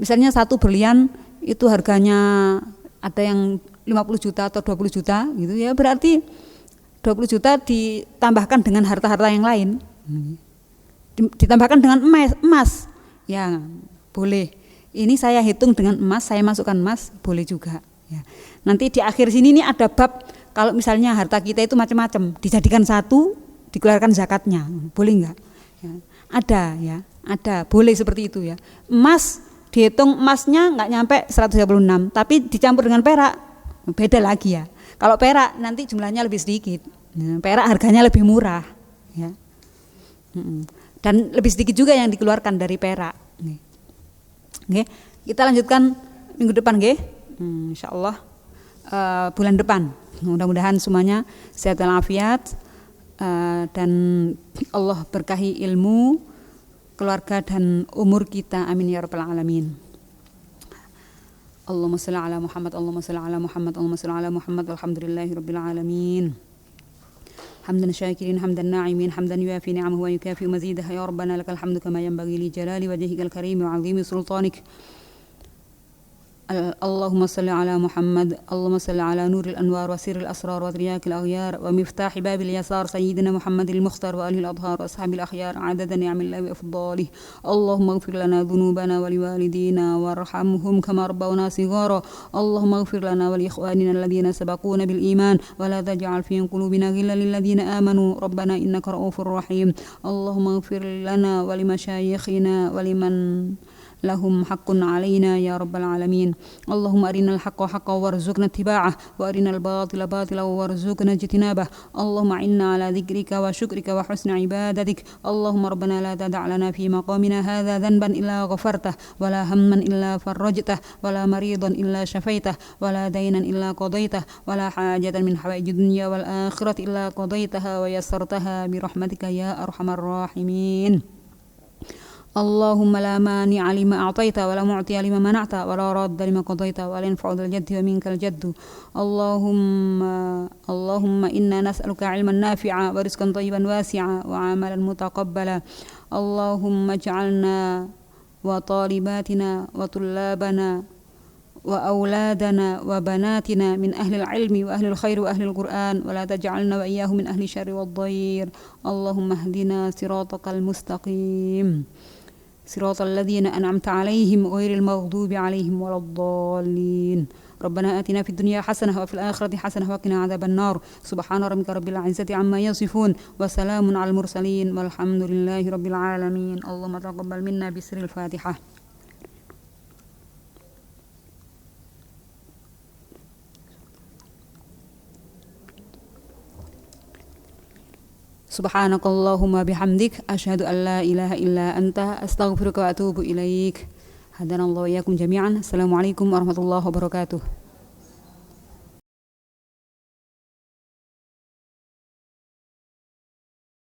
Misalnya satu berlian itu harganya ada yang 50 juta atau 20 juta gitu ya, berarti 20 juta ditambahkan dengan harta-harta yang lain, ditambahkan dengan emas ya boleh. Ini saya hitung dengan emas, saya masukkan emas boleh juga ya. Nanti di akhir sini ini ada bab kalau misalnya harta kita itu macam-macam dijadikan satu, dikeluarkan zakatnya, boleh enggak ya, ada boleh seperti itu ya. Emas dihitung emasnya enggak nyampe 136, tapi dicampur dengan perak beda lagi ya. Kalau perak nanti jumlahnya lebih sedikit, perak harganya lebih murah ya. Dan lebih sedikit juga yang dikeluarkan dari perak. Oke, kita lanjutkan minggu depan nggih. Insyaallah bulan depan. Mudah-mudahan semuanya sehat walafiat. Dan Allah berkahi ilmu, keluarga dan umur kita, amin ya rabbal alamin. Allahumma shalli ala Muhammad, Allahumma shalli ala Muhammad, Allahumma shalli ala Muhammad, walhamdulillahi rabbil alamin. Hamdan syakirin, hamdan na'imin, hamdan yuafi ni'amahu wa yukafi mazidah. Ya rabbana lakal hamdu kama yanbaghi li jalali wajhikal karim wa 'azimi sultanik. اللهم صل على محمد، اللهم صل على نور الأنوار وسر الأسرار وترياك الأغيار ومفتاح باب اليسار سيدنا محمد المختار وآله الأطهار وأصحاب الأخيار عدد نعم الله وإفضاله. اللهم اغفر لنا ذنوبنا ولوالدينا وارحمهم كما ربونا صغارا. اللهم اغفر لنا ولإخواننا الذين سبقونا بالإيمان ولا تجعل في قلوبنا غلا للذين آمنوا ربنا إنك رؤوف رحيم. اللهم اغفر لنا ولمشايخنا ولمن لهم حق علينا يا رب العالمين. اللهم أرنا الحق حقا وارزقنا اتباعه وأرنا الباطل باطلا وارزقنا اجتنابه. اللهم إنا على ذكرك وشكرك وحسن عبادتك. اللهم ربنا لا تدع لنا في مقامنا هذا ذنبا إلا غفرته ولا هما إلا فرجته ولا مريضا إلا شفيته ولا دينا إلا قضيته ولا حاجة من حوائج الدنيا والآخرة إلا قضيتها ويسرتها برحمتك يا أرحم الراحمين. اللهم لا مانع لما أعطيت ولا معطي لما منعت ولا راد لما قضيت ولا ينفع ذا الجد ومنك الجد. اللهم إنا نسألك علما نافعا ورزقا طيبا واسعا وعملا متقبلا. اللهم اجعلنا وطالباتنا وطلابنا وأولادنا وبناتنا من أهل العلم وأهل الخير وأهل القرآن ولا تجعلنا وإياهم من أهل الشر والضير. اللهم اهدنا صراطك المستقيم صراط الذين أنعمت عليهم غير المغضوب عليهم ولا الضالين. ربنا آتنا في الدنيا حسنة وفي الآخرة حسنة وقنا عذاب النار. سبحان ربك رب العزة عما يصفون وسلام على المرسلين والحمد لله رب العالمين. اللهم تقبل منا بسر الفاتحة. سبحانك اللهم بحمدك أشهد أن لا إله إلا أنت أستغفرك وأتوب إليك. هدانا الله وإياكم جميعا. السلام عليكم ورحمة الله وبركاته.